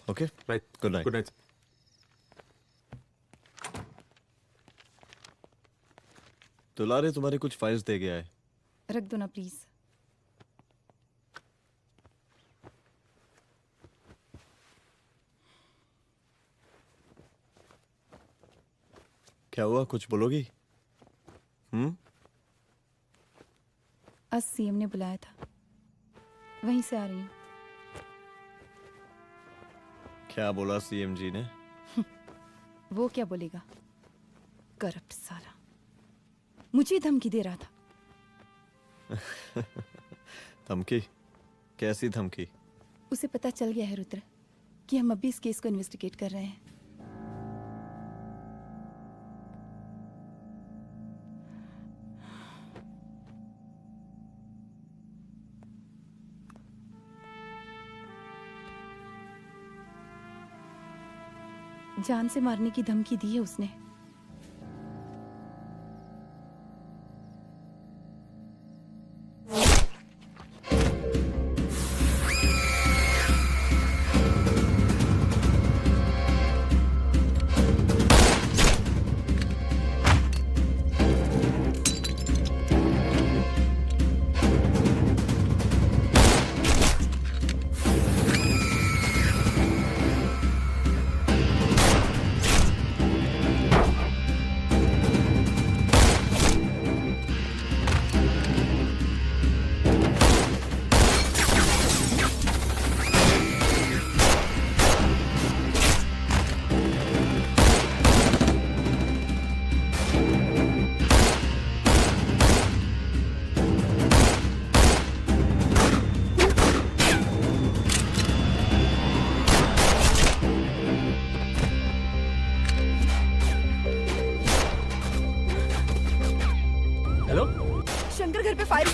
Okay right. Good night. Good night. दुलारे तुम्हारे कुछ फाइल्स दे गया है। रख दो ना प्लीज। क्या हुआ, कुछ बोलोगी? आज सीएम ने बुलाया था, वहीं से आ रही हूँ। क्या बोला सीएम जी ने? वो क्या बोलेगा, करप्ट साला, मुझे धमकी दे रहा था। धमकी? कैसी धमकी? उसे पता चल गया है रुद्र कि हम अभी इस केस को इन्वेस्टिगेट कर रहे हैं। जान से मारने की धमकी दी है उसने।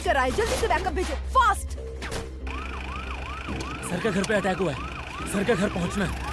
कराए, जल्दी से बैकअप भेजो, फास्ट। सर का घर पे अटैक हुआ है, सर का घर पहुंचना है।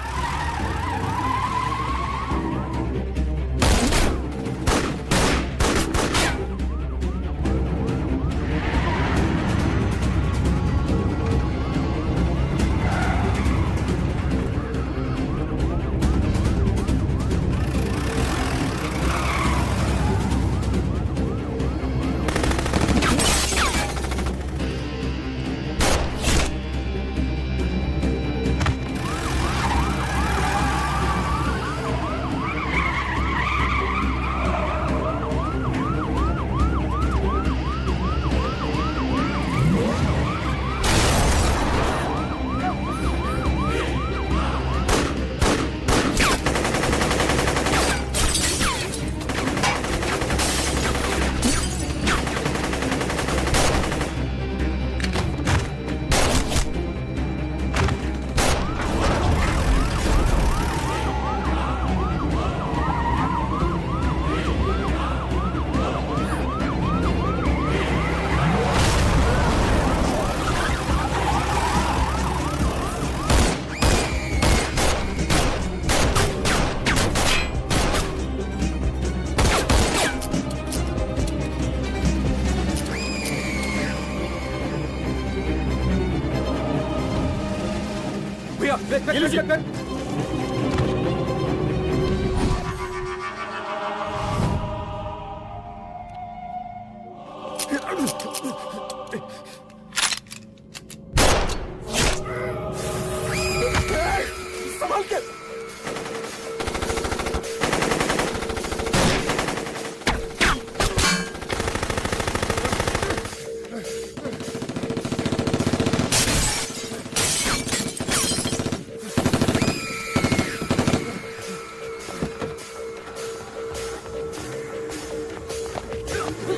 संभाल के।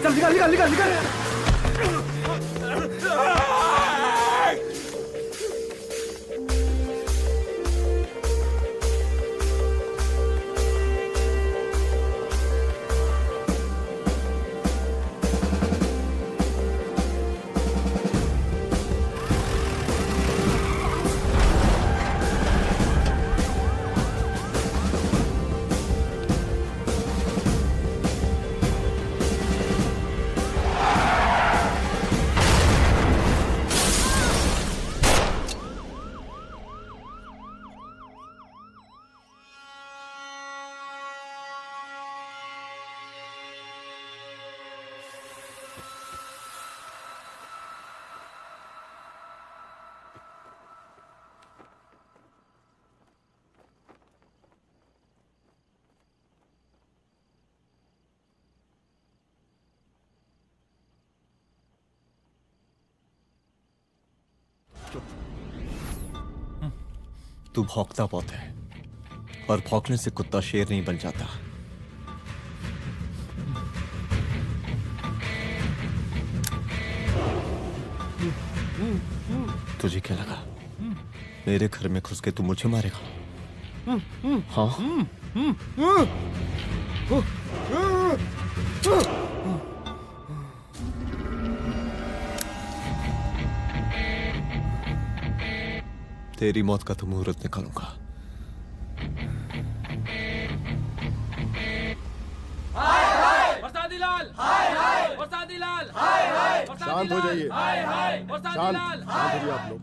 चल निकाल निकाल निकाल निकाल। तू भौंकता बहुत है, और भौंकने से कुत्ता शेर नहीं बन जाता। तुझे क्या लगा मेरे घर में घुस के तू मुझे मारेगा? हाँ? तेरी मौत का तो मुहूर्त निकालूंगा। शांत हो जाइए, शांत हो जाइए आप लोग।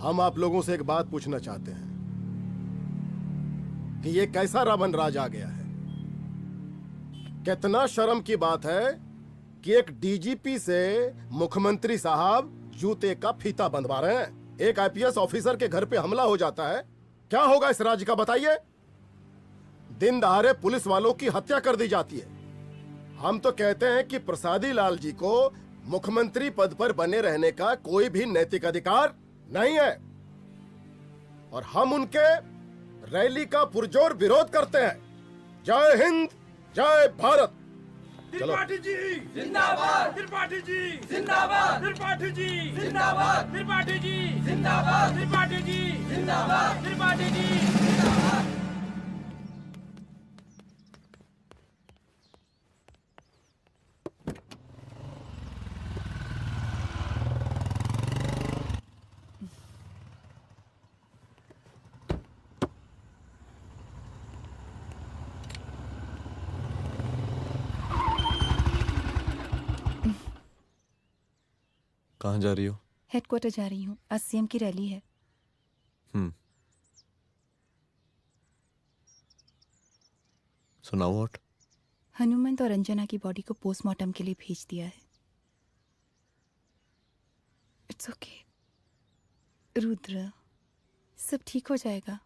हम आप लोगों से एक बात पूछना चाहते हैं कि ये कैसा रावण राज आ गया है। कितना शर्म की बात है कि एक डीजीपी से मुख्यमंत्री साहब जूते का फीता बंधवा रहे हैं। एक आईपीएस ऑफिसर के घर पे हमला हो जाता है, क्या होगा इस राज्य का बताइए? दिन दहाड़े पुलिस वालों की हत्या कर दी जाती है। हम तो कहते हैं कि प्रसादी लाल जी को मुख्यमंत्री पद पर बने रहने का कोई भी नैतिक अधिकार नहीं है, और हम उनके रैली का पुरजोर विरोध करते हैं। जय हिंद, जय भारत। चलो। त्रिपाठी जी जिंदाबाद, त्रिपाठी जी जिंदाबाद, त्रिपाठी जी जिंदाबाद, त्रिपाठी जी जिंदाबाद, त्रिपाठी जी जिंदाबाद, त्रिपाठी जी जिंदाबाद। कहाँ जा रही हो? हेडक्वार्टर जा रही हूँ, आज सीएम की रैली है। सुनाओ व्हाट? हनुमंत और अंजना की बॉडी को पोस्टमार्टम के लिए भेज दिया है। इट्स ओके रुद्र, सब ठीक हो जाएगा।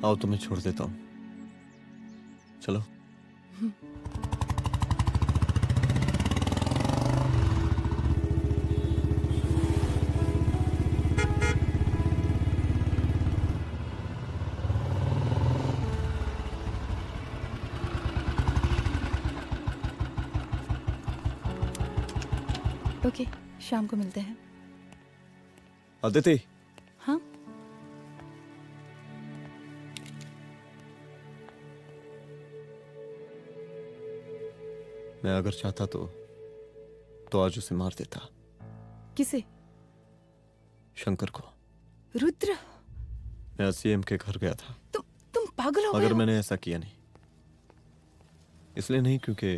आओ तुम्हें छोड़ देता हूँ, चलो। ओके, शाम को मिलते हैं। अदिति। हाँ? मैं अगर चाहता तो आज उसे मार देता। किसे? शंकर को। रुद्र, मैं सीएम के घर गया था। तुम पागल हो गए मगर हो? मैंने ऐसा किया नहीं, इसलिए नहीं क्योंकि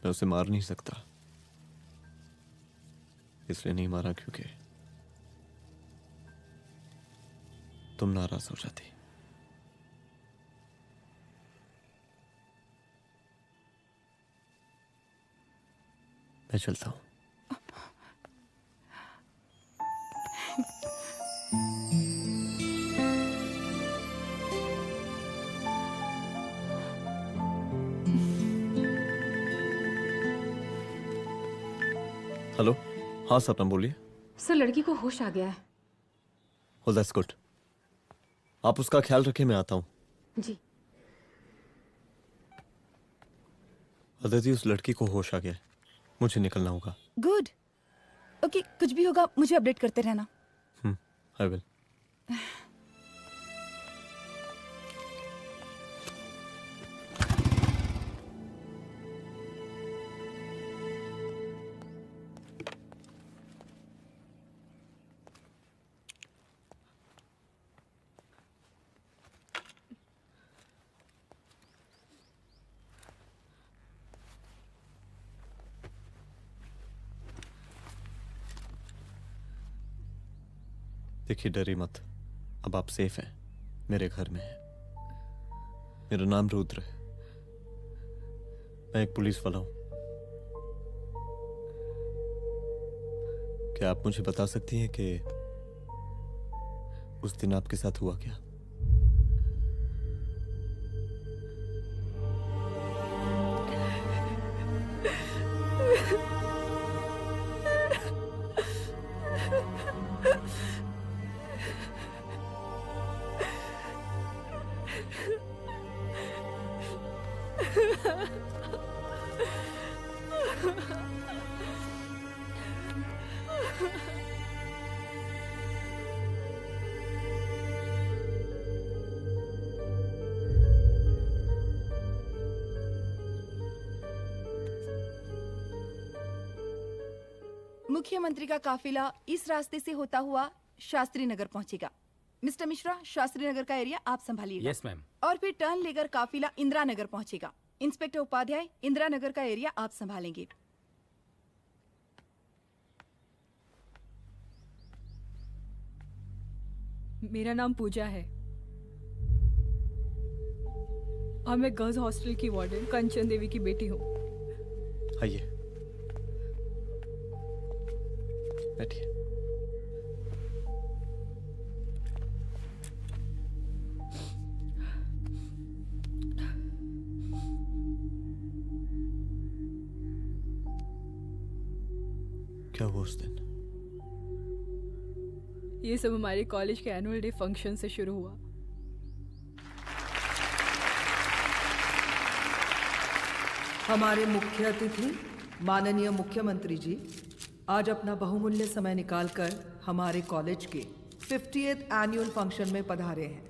मैं उसे मार नहीं सकता, इसलिए नहीं मारा क्योंकि तुम नाराज हो जाती। मैं चलता हूं। हेलो, हाँ सपना बोलिए। सर, लड़की को होश आ गया है। Oh, that's good. आप उसका ख्याल रखें, मैं आता हूँ। जी। अदिति, उस लड़की को होश आ गया है, मुझे निकलना होगा। गुड। ओके, कुछ भी होगा मुझे अपडेट करते रहना। I will. देखिए, डरी मत, अब आप सेफ हैं, मेरे घर में हैं। मेरा नाम रुद्र है, मैं एक पुलिस वाला हूं। क्या आप मुझे बता सकती हैं कि उस दिन आपके साथ हुआ क्या? मुख्यमंत्री का काफिला इस रास्ते से होता हुआ शास्त्री नगर पहुंचेगा। मिस्टर मिश्रा, शास्त्री नगर का एरिया आप संभालिएगा। Yes ma'am. और फिर टर्न लेकर काफिला इंदिरा नगर पहुंचेगा। इंस्पेक्टर उपाध्याय, इंदिरा नगर का एरिया आप संभालेंगे। मेरा नाम पूजा है और मैं गर्ल्स हॉस्टल की वार्डन कंचन देवी की बेटी हूँ। आइए, बैठिए। क्या हुआ उस दिन? ये सब हमारे कॉलेज के एनुअल डे फंक्शन से शुरू हुआ। हमारे मुख्य अतिथि माननीय मुख्यमंत्री जी आज अपना बहुमूल्य समय निकालकर हमारे कॉलेज के 50th एनुअल फंक्शन में पधारे हैं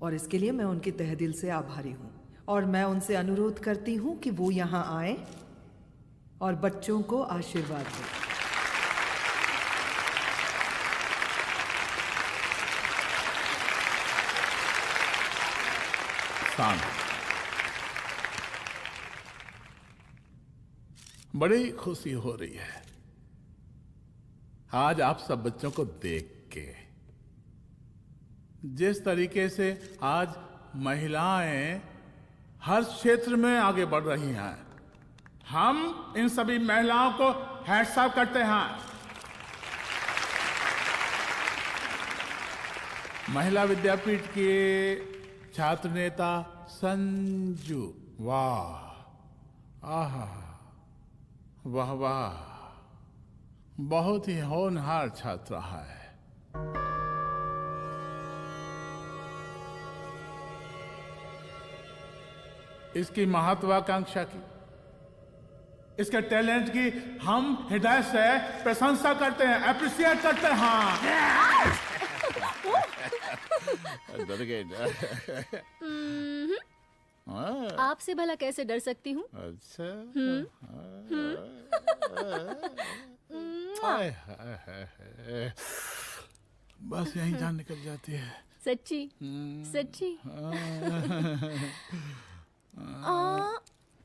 और इसके लिए मैं उनके तहे दिल से आभारी हूँ और मैं उनसे अनुरोध करती हूँ कि वो यहाँ आए और बच्चों को आशीर्वाद दें। बड़ी खुशी हो रही है आज आप सब बच्चों को देख के। जिस तरीके से आज महिलाएं हर क्षेत्र में आगे बढ़ रही हैं, हम इन सभी महिलाओं को हैट्स ऑफ करते हैं। महिला विद्यापीठ के छात्र नेता संजू, वाह, आहा, वाह वाह, बहुत ही होनहार छात्र है। इसकी महत्वाकांक्षा की, इसके टैलेंट की हम हृदय से प्रशंसा करते हैं, अप्रिशिएट करते हैं। डर गए। आपसे भला कैसे डर सकती हूँ? अच्छा। बस यही जान निकल जाती है। सच्ची सच्ची।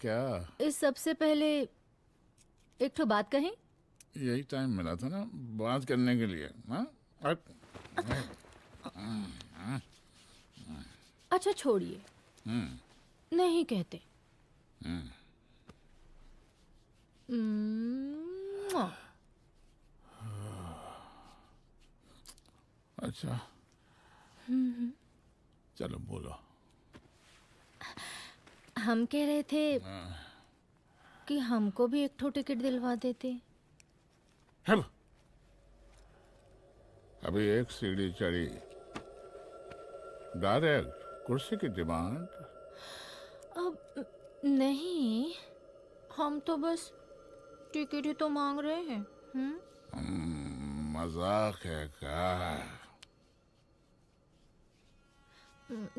क्या? इस सबसे पहले एक तो बात कहें। यही टाइम मिला था ना बात करने के लिए। अच्छा छोड़िए, नहीं कहते। अच्छा चलो बोलो। हम कह रहे थे कि हमको भी एक ठो टिकट दिलवा देते। अभी एक सीढ़ी चढ़ी, डायरेक्ट कुर्सी की डिमांड। अब नहीं, हम तो बस टिकट ही तो मांग रहे हैं। मजाक है क्या?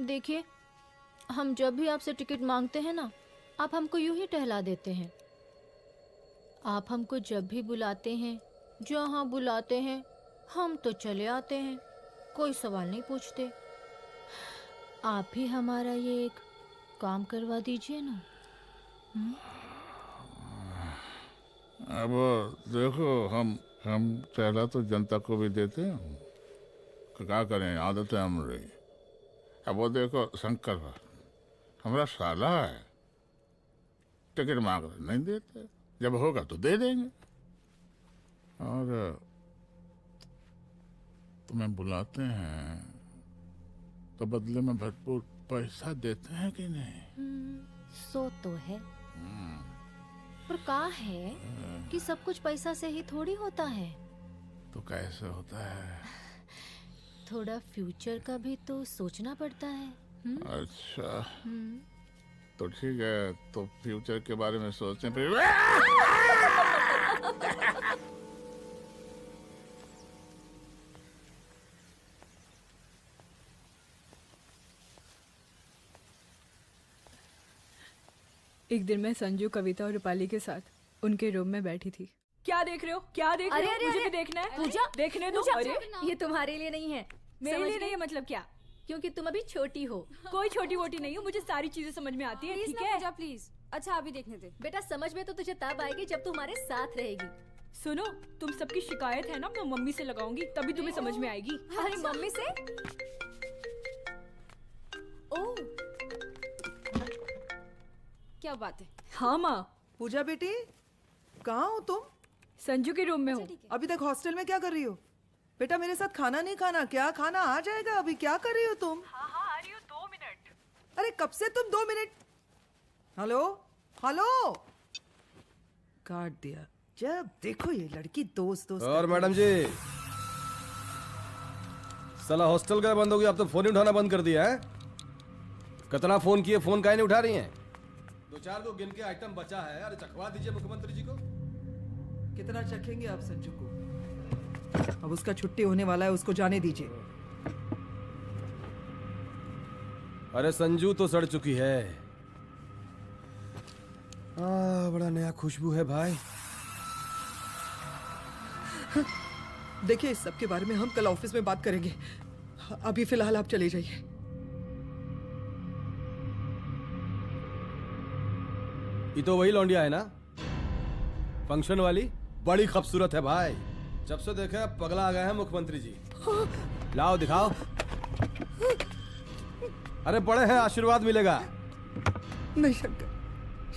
देखिए, हम जब भी आपसे टिकट मांगते हैं ना, आप हमको यूं ही टहला देते हैं। आप हमको जब भी बुलाते हैं, जहाँ बुलाते हैं, हम तो चले आते हैं, कोई सवाल नहीं पूछते। आप ही हमारा ये एक काम करवा दीजिए ना। अब देखो, हम टहला तो जनता को भी देते हैं, क्या करें, आदत है हमारी। अब वो देखो शंकर हमारा साला है, टिकट मांग रहे नहीं देते, जब होगा तो दे देंगे। और तुम्हें बुलाते हैं तो बदले में भरपूर पैसा देते हैं कि नहीं? सो तो है, पर कहा है कि सब कुछ पैसा से ही थोड़ी होता है। तो कैसे होता है? थोड़ा फ्यूचर का भी तो सोचना पड़ता है। अच्छा तो ठीक है, तो फ्यूचर के बारे में सोचने पे एक दिन मैं संजू, कविता और रूपाली के साथ उनके रूम में बैठी थी। क्या देख रहे हो? क्या देख रहे हो? अरे, मुझे अरे, भी देखना है। पूजा, देखने दो। पूजा, अरे ये तुम्हारे लिए नहीं है। मेरे समझ लिए गई? नहीं है मतलब क्या? क्योंकि तुम अभी छोटी हो। कोई छोटी वोटी नहीं हूँ, मुझे सारी चीजें समझ में आती है। प्लीज ठीक ना है पूजा, प्लीज। अच्छा अभी देखने दे। बेटा समझ में तो तुझे तब आएगी जब तू हमारे साथ रहेगी। सुनो, तुम सबकी शिकायत है ना, मैं मम्मी से लगाऊंगी, तभी तुम्हें समझ में आएगी। अरे मम्मी से? ओह, क्या बात है? हाँ माँ। पूजा बेटी, कहाँ हो तुम? संजू के रूम में हूँ। अभी तक हॉस्टल में क्या कर रही हो? बेटा मेरे साथ खाना नहीं खाना क्या? खाना आ जाएगा, अभी क्या कर रही हो तुम? हाँ हाँ आ रही हूँ, 2 मिनट। अरे कब से तुम 2 मिनट? हेलो हेलो, काट दिया। जब देखो ये लड़की दोस्त दोस्त। और मैडम जी, साला हॉस्टल का बंद हो गया, अब तो फोन ही उठाना बंद कर दिया है। कितना फोन किए, फोन काहे नहीं उठा रही हैं? 2-4 को गिन के आइटम बचा है, अरे चखवा दीजिए मुख्यमंत्री जी को। कितना चखेंगे आप संजू को? अब उसका छुट्टी होने वाला है, उसको जाने दीजिए। अरे संजू तो सड़ चुकी है। बड़ा नया खुशबू है भाई। देखिए इस सब के बारे में हम कल ऑफिस में बात करेंगे, अभी फिलहाल आप चले जाइए। ये तो वही लौंडिया है ना, फंक्शन वाली? बड़ी खूबसूरत है भाई, जब से देखा पगला आ गए हैं मुख्यमंत्री जी। लाओ दिखाओ। अरे बड़े हैं, आशीर्वाद मिलेगा। नहीं शंकर,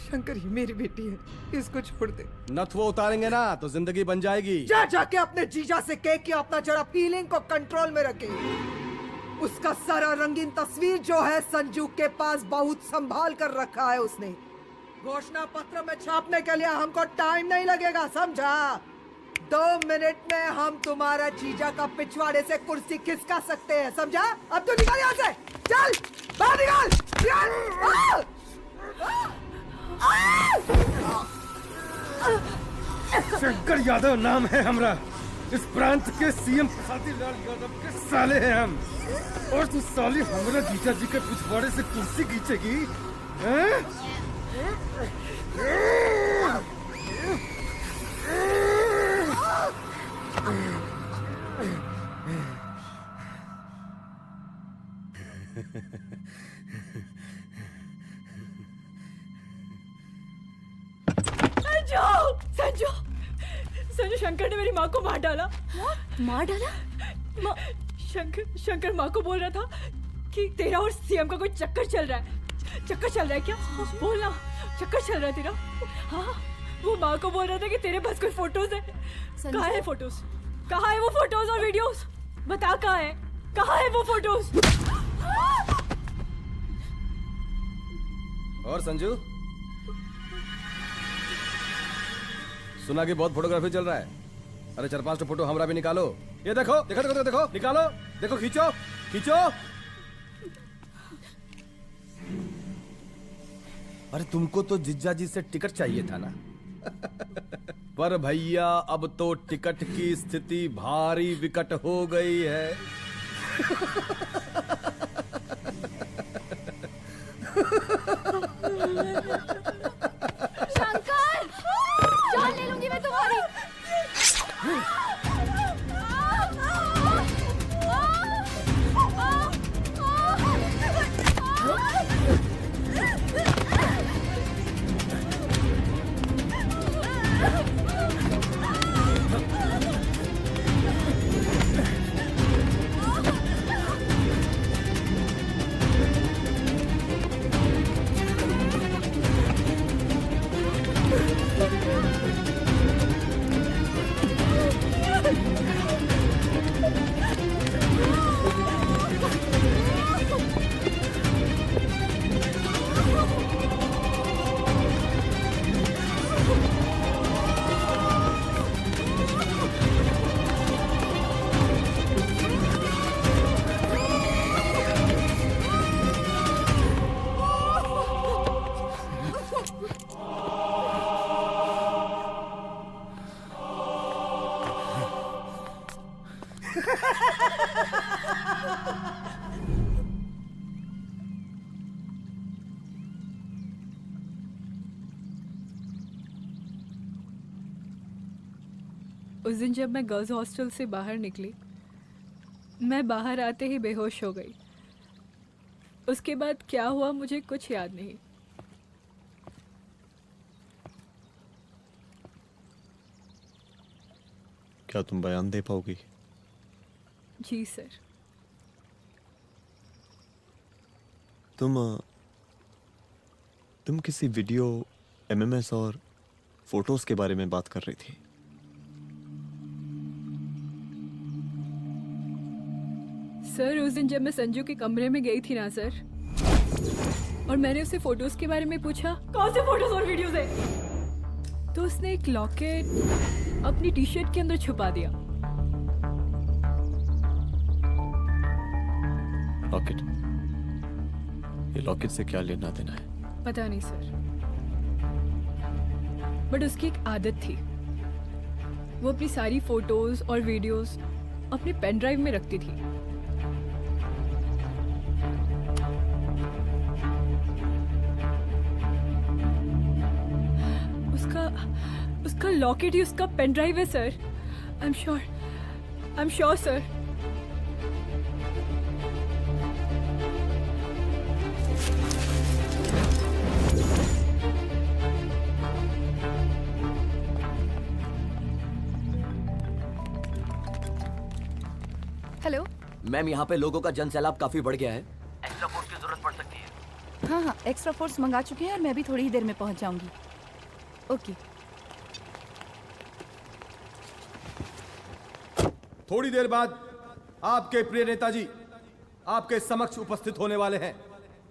शंकर ये मेरी बेटी है, इसको छोड़ दे। नथुआ उतारेंगे ना तो जिंदगी बन जाएगी। जा जाके अपने जीजा से कह के अपना जरा फीलिंग को कंट्रोल में रखे। उसका सारा रंगीन तस्वीर जो है संजू के पास बहुत संभाल कर रखा है उसने। घोषणा पत्र में छापने के लिए हमको टाइम नहीं लगेगा, समझा? 2 मिनट में हम तुम्हारा जीजा का पिछवाड़े से कुर्सी खिसका सकते हैं, समझा? अब तो निकल यहाँ से, चल बाहर निकल, निकल! शंकर यादव नाम है हमरा, इस प्रांत के सीएम प्रसादी लाल यादव के साले हैं हम, और तू साली हमरा जीजा जी के पिछवाड़े से कुर्सी खींचेगी? संजू, संजू, शंकर ने मेरी माँ को मार डाला। मार डाला? शंकर माँ को बोल रहा था कि तेरा और सीएम का कोई चक्कर चल रहा है। चक्कर चल रहा है क्या? बोलना, चक्कर चल रहा है तेरा? हाँ, वो माँ को बोल रहा था कि तेरे पास कोई फोटोज है। कहाँ है फोटोज? कहाँ है वो फोटोज और वीडियोस? बता कहाँ है? कहाँ है वो फोटोज? और संजू, सुना कि बहुत फोटोग्राफी चल रहा है। अरे 4-5 फोटो हमरा भी निकालो। ये देखो देखो देखो देखो, निकालो, देखो, खींचो खींचो। अरे तुमको तो जिज्जा जी से टिकट चाहिए था ना। पर भैया अब तो टिकट की स्थिति भारी विकट हो गई है। शंकर, जान ले लूंगी मैं तुम्हारी। उस दिन जब मैं गर्ल्स हॉस्टल से बाहर निकली, मैं बाहर आते ही बेहोश हो गई। उसके बाद क्या हुआ मुझे कुछ याद नहीं। क्या तुम बयान दे पाओगी? जी सर। तुम किसी वीडियो, एमएमएस और फोटोज के बारे में बात कर रही थी। सर उस दिन जब मैं संजू के कमरे में गई थी ना सर, और मैंने उसे फोटोज के बारे में पूछा कौन से फोटोज और वीडियोज है, तो उसने एक लॉकेट अपनी टी शर्ट के अंदर छुपा दिया। लॉकेट? ये लॉकेट से क्या लेना देना है? पता नहीं सर, बट उसकी एक आदत थी, वो अपनी सारी फोटोज और वीडियोज अपने पेन ड्राइव में रखती थी। उसका लॉकेट ही उसका पेन ड्राइव है sir. I am sure sir. Hello ma'am, यहाँ पे लोगों का जनसैलाब काफी बढ़ गया है। एक्स्ट्रा फोर्स की जरूरत पड़ सकती है। हाँ हाँ, एक्स्ट्रा फोर्स मंगा चुके हैं और मैं भी थोड़ी ही देर में पहुंच जाऊंगी। ओके। थोड़ी देर बाद आपके प्रिय नेताजी आपके समक्ष उपस्थित होने वाले हैं।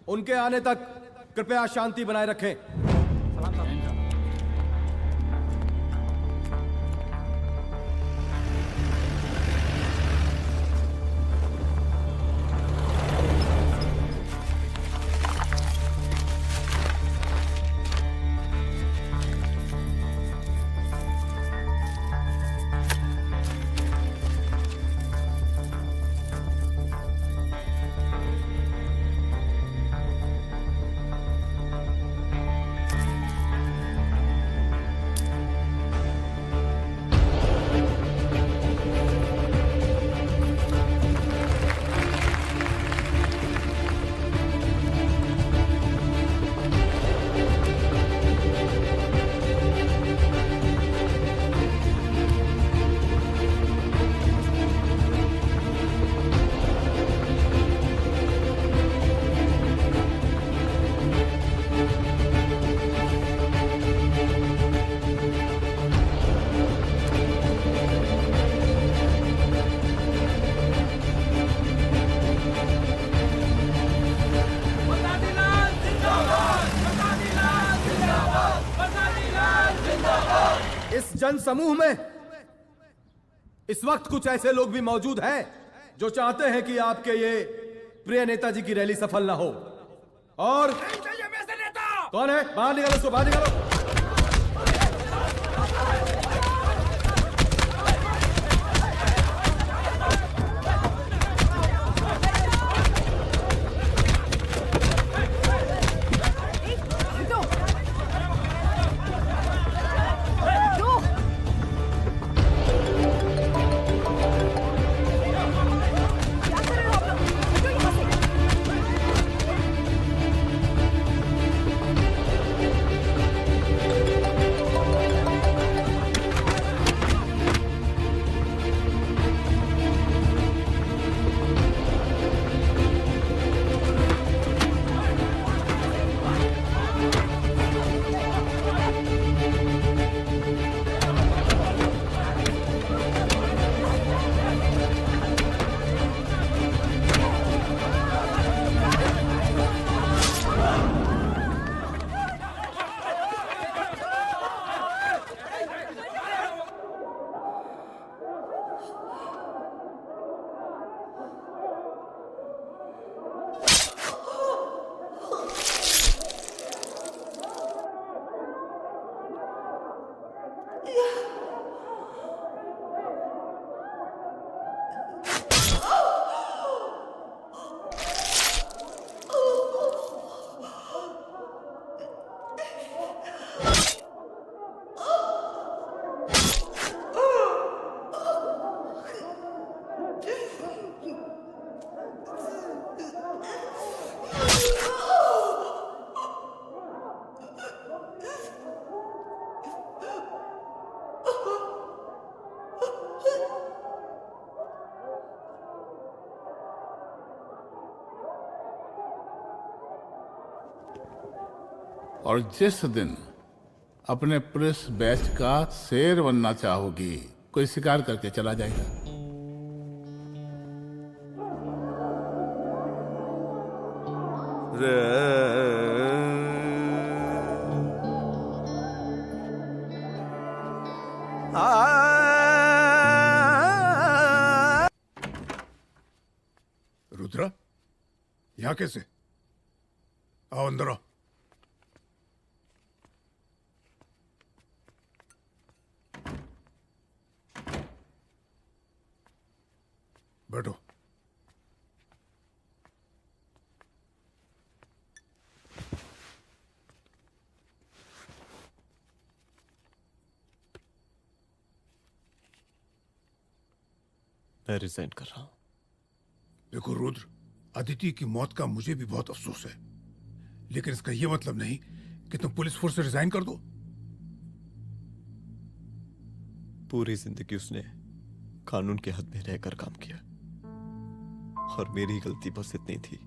उनके आने तक कृपया शांति बनाए रखें। जन समूह में इस वक्त कुछ ऐसे लोग भी मौजूद हैं जो चाहते हैं कि आपके ये प्रिय नेताजी की रैली सफल ना हो। और कौन है? बाहर निकालो उसको, बाहर निकालो। और जिस दिन अपने पुलिस बैच का शेर बनना चाहोगी, कोई शिकार करके चला जाएगा। रुद्रा, यहाँ कैसे? आओ अंदर आओ। बैठो। मैं रिजाइन कर रहा हूं। देखो रुद्र, अदिति की मौत का मुझे भी बहुत अफसोस है, लेकिन इसका यह मतलब नहीं कि तुम पुलिस फोर्स से रिजाइन कर दो। पूरी जिंदगी उसने कानून के हद में रहकर काम किया और मेरी गलती बस इतनी थी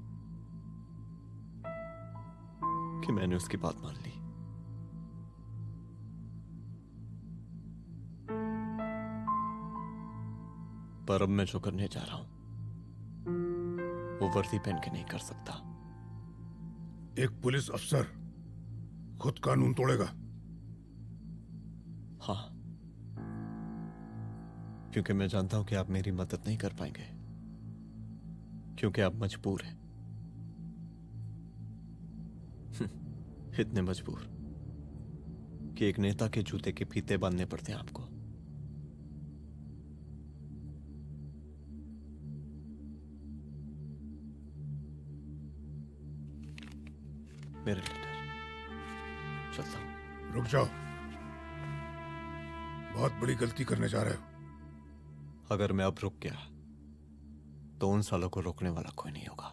कि मैंने उसकी बात मान ली। पर अब मैं जो करने जा रहा हूं वो वर्दी पहन के नहीं कर सकता। एक पुलिस अफसर खुद कानून तोड़ेगा? हाँ, क्योंकि मैं जानता हूं कि आप मेरी मदद नहीं कर पाएंगे, क्योंकि आप मजबूर हैं। इतने मजबूर कि एक नेता के जूते के फीते बांधने पड़ते हैं आपको। मेरे लीडर, चलता हूं। रुक जाओ, बहुत बड़ी गलती करने जा रहे हो। अगर मैं अब रुक गया तो उन सालों को रोकने वाला कोई नहीं होगा।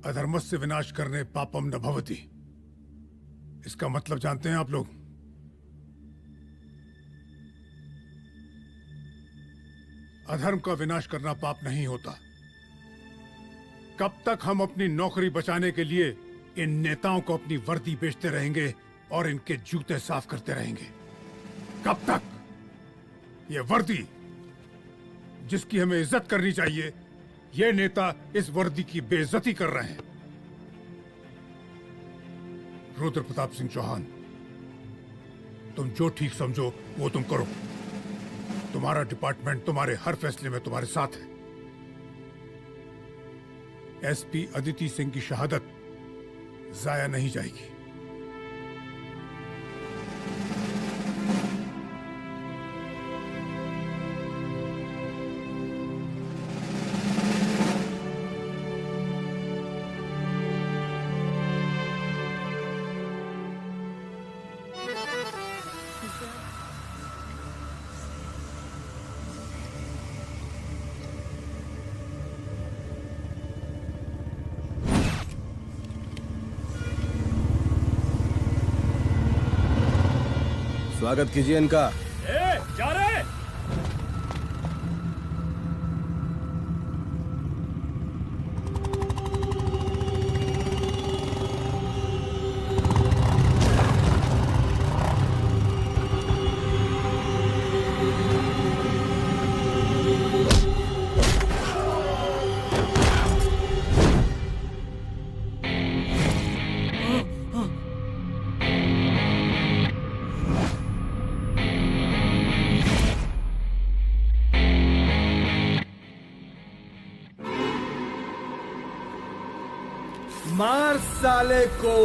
अधर्मस्य विनाश करने पापम न भवति, इसका मतलब जानते हैं आप लोग? अधर्म का विनाश करना पाप नहीं होता। कब तक हम अपनी नौकरी बचाने के लिए इन नेताओं को अपनी वर्दी बेचते रहेंगे और इनके जूते साफ करते रहेंगे? कब तक? ये वर्दी जिसकी हमें इज्जत करनी चाहिए, ये नेता इस वर्दी की बेइज्जती कर रहे हैं। रुद्र प्रताप सिंह चौहान, तुम जो ठीक समझो वो तुम करो। तुम्हारा डिपार्टमेंट तुम्हारे हर फैसले में तुम्हारे साथ है। एसपी अदिति सिंह की शहादत जाया नहीं जाएगी। स्वागत कीजिए इनका। जा रहे। मार साले को।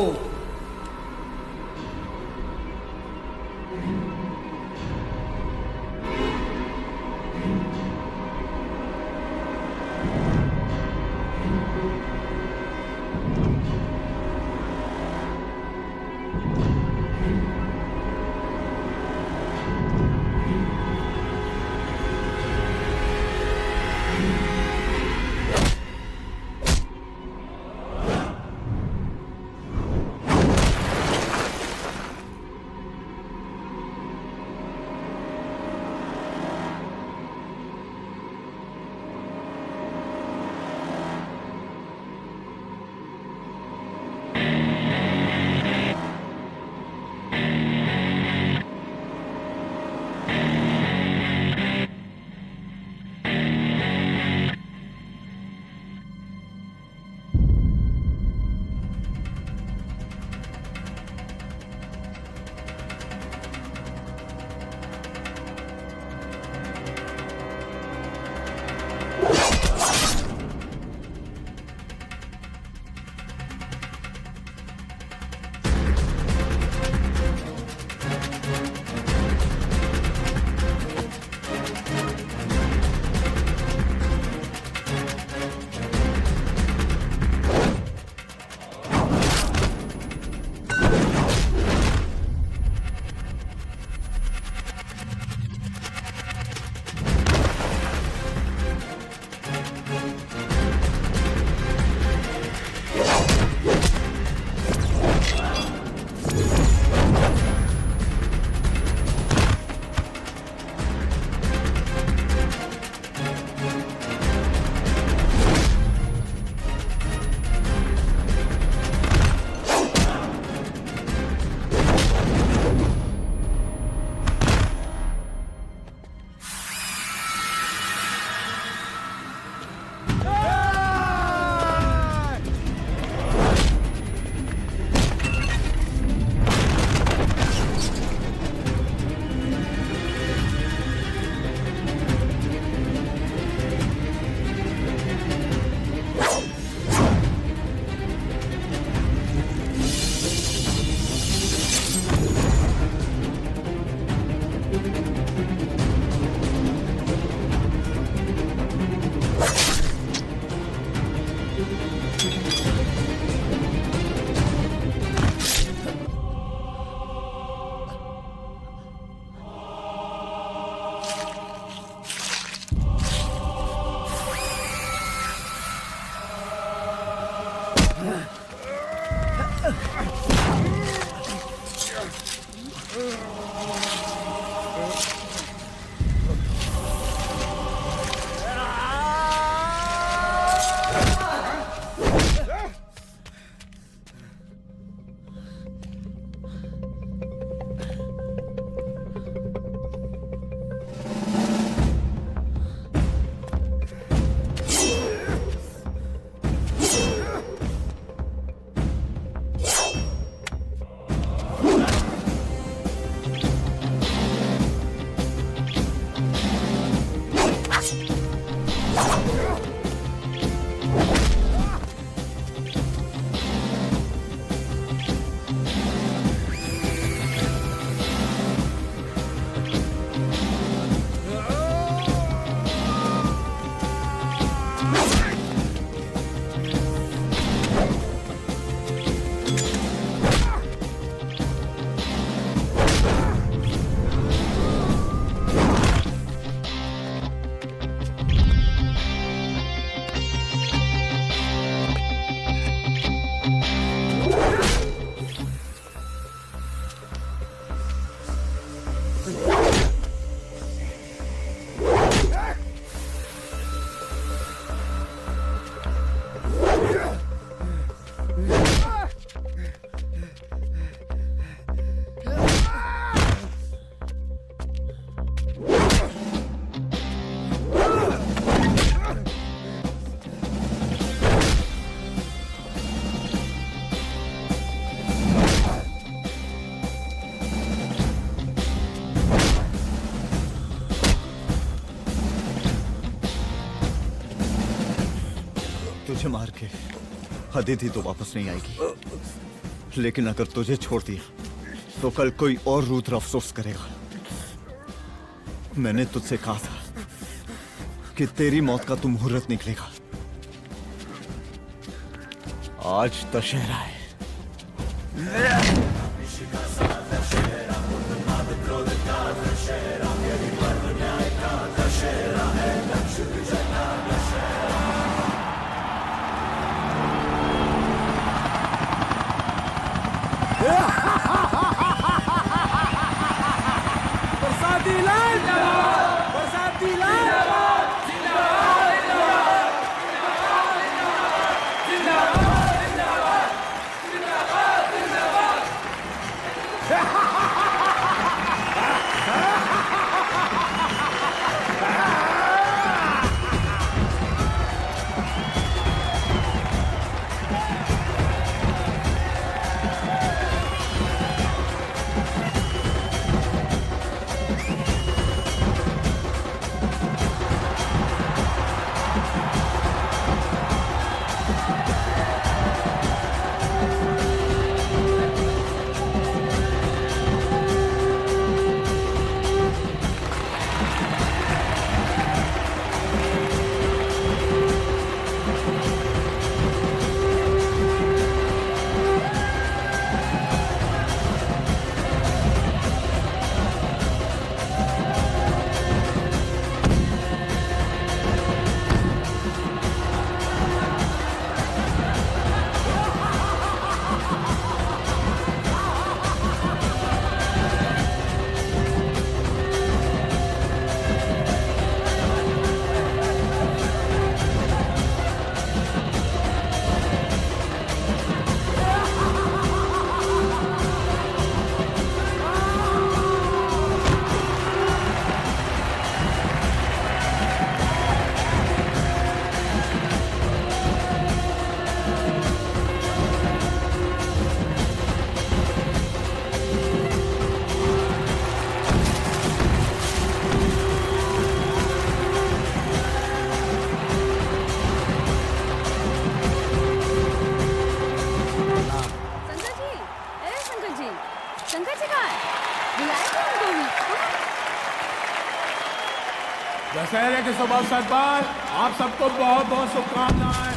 तुझे मार के अदिति तो वापस नहीं आएगी, लेकिन अगर तुझे छोड़ दिया तो कल कोई और रुद्र अफसोस करेगा। मैंने तुझसे कहा था कि तेरी मौत का तो मुहूर्त निकलेगा। आज दशहरा है। बरसाती लाल बरसाती लाल दशहरे के शुभ अवसर पर आप सबको बहुत बहुत शुभकामनाएं।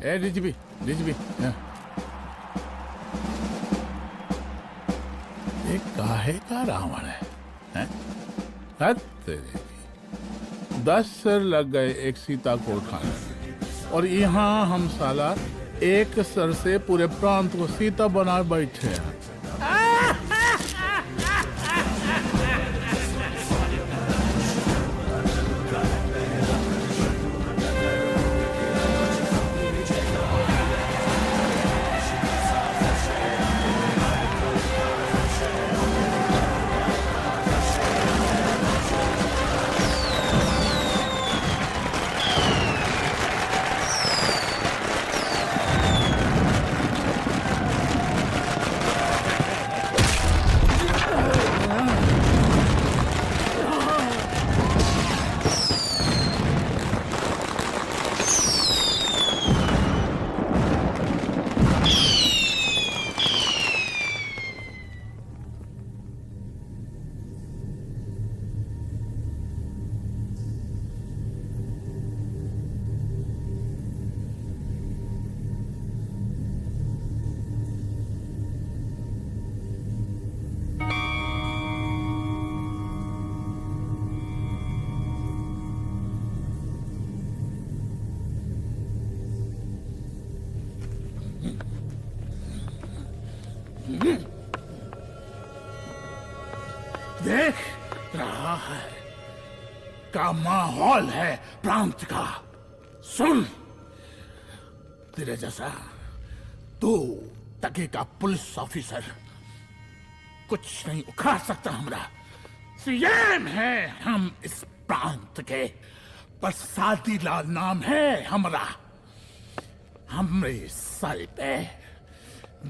ए डीजीपी ये काहे का रावण है, हैं? हद तेरे की। 10 सिर लग गए एक सीता को उठाने, और यहाँ हम साला एक सर से पूरे प्रांत को सीता बना बैठे हैं। देख रहा है का माहौल है प्रांत का। सुन, तेरे जैसा 2 टके का पुलिस ऑफिसर कुछ नहीं उखाड़ सकता। हमारा सीएम है हम इस प्रांत के, प्रसादी लाल नाम है हमारा। हमरे सर पे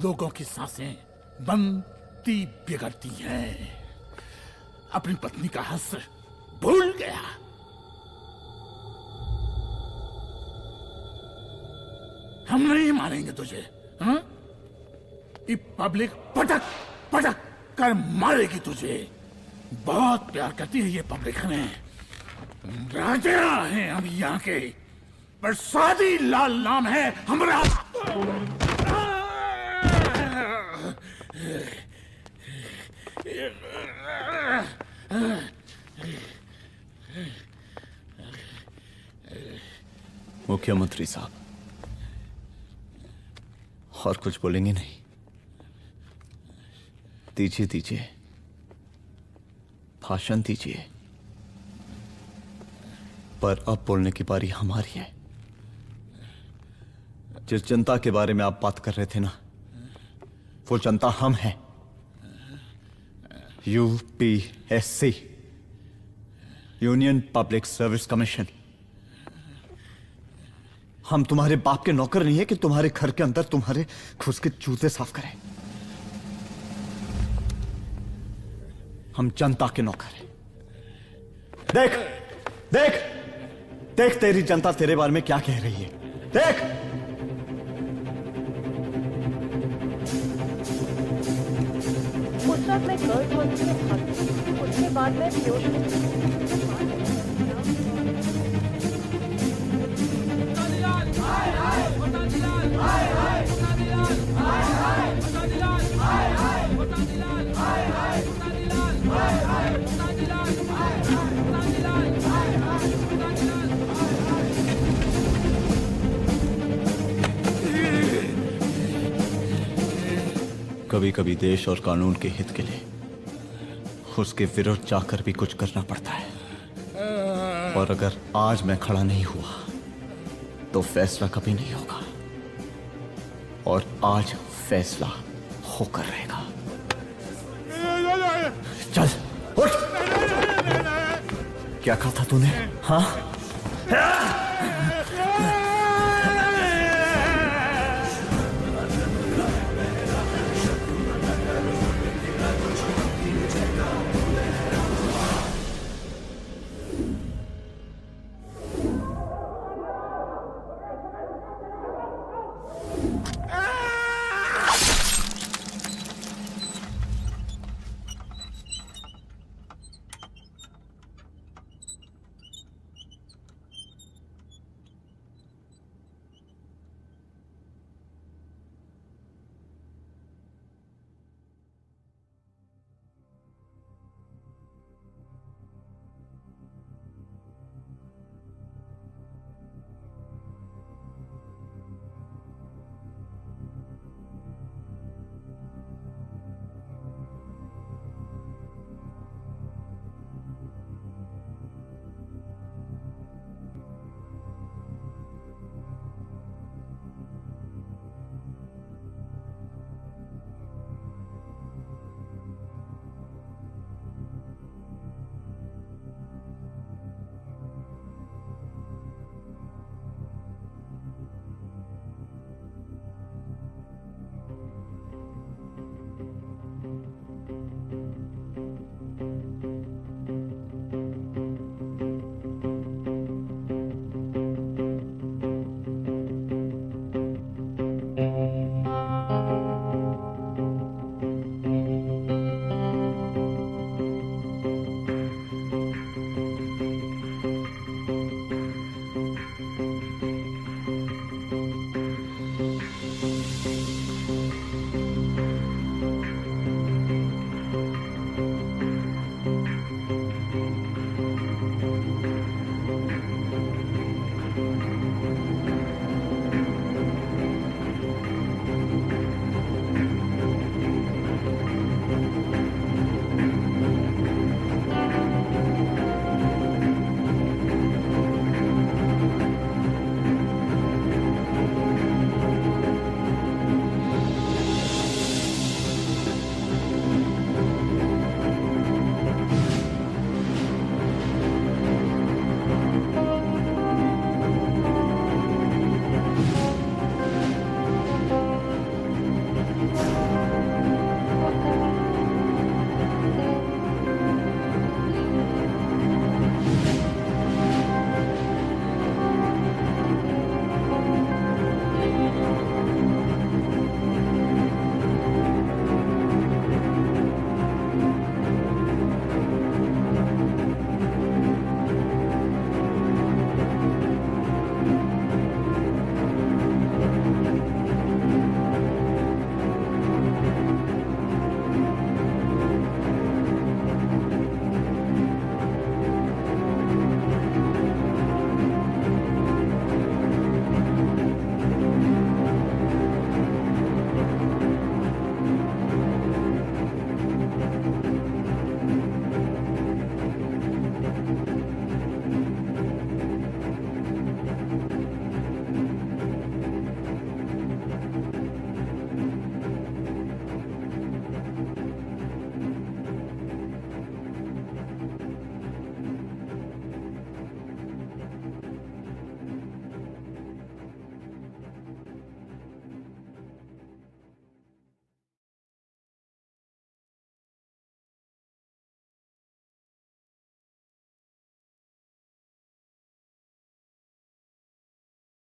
लोगों की सांसें बनती बिगड़ती हैं। अपनी पत्नी का हंस भूल गया। हम नहीं मारेंगे तुझे, हाँ? ये पब्लिक पटक पटक कर मारेगी तुझे। बहुत प्यार करती है ये पब्लिक हमें। राजा हैं हम यहाँ के, प्रसादी लाल नाम है हमारा। मुख्यमंत्री साहब, और कुछ बोलेंगे नहीं? दीजिए दीजिए, भाषण दीजिए। पर अब बोलने की बारी हमारी है। जिस जनता के बारे में आप बात कर रहे थे ना, वो जनता हम हैं। UPSC, union public service commission. हम तुम्हारे बाप के नौकर नहीं है कि तुम्हारे घर के अंदर तुम्हारे खुद के जूते साफ करें। हम जनता के नौकर हैं। देख देख देख, तेरी जनता तेरे बारे में क्या कह रही है। देख, उस रात मैं गर्ल्स हॉस्टल में भागी, उसके बाद मैं कभी कभी देश और कानून के हित के लिए उसके विरुद्ध जाकर भी कुछ करना पड़ता है। और अगर आज मैं खड़ा नहीं हुआ तो फैसला कभी नहीं होगा, और आज फैसला होकर रहेगा। चल उठ। क्या कहा था तूने? हाँ,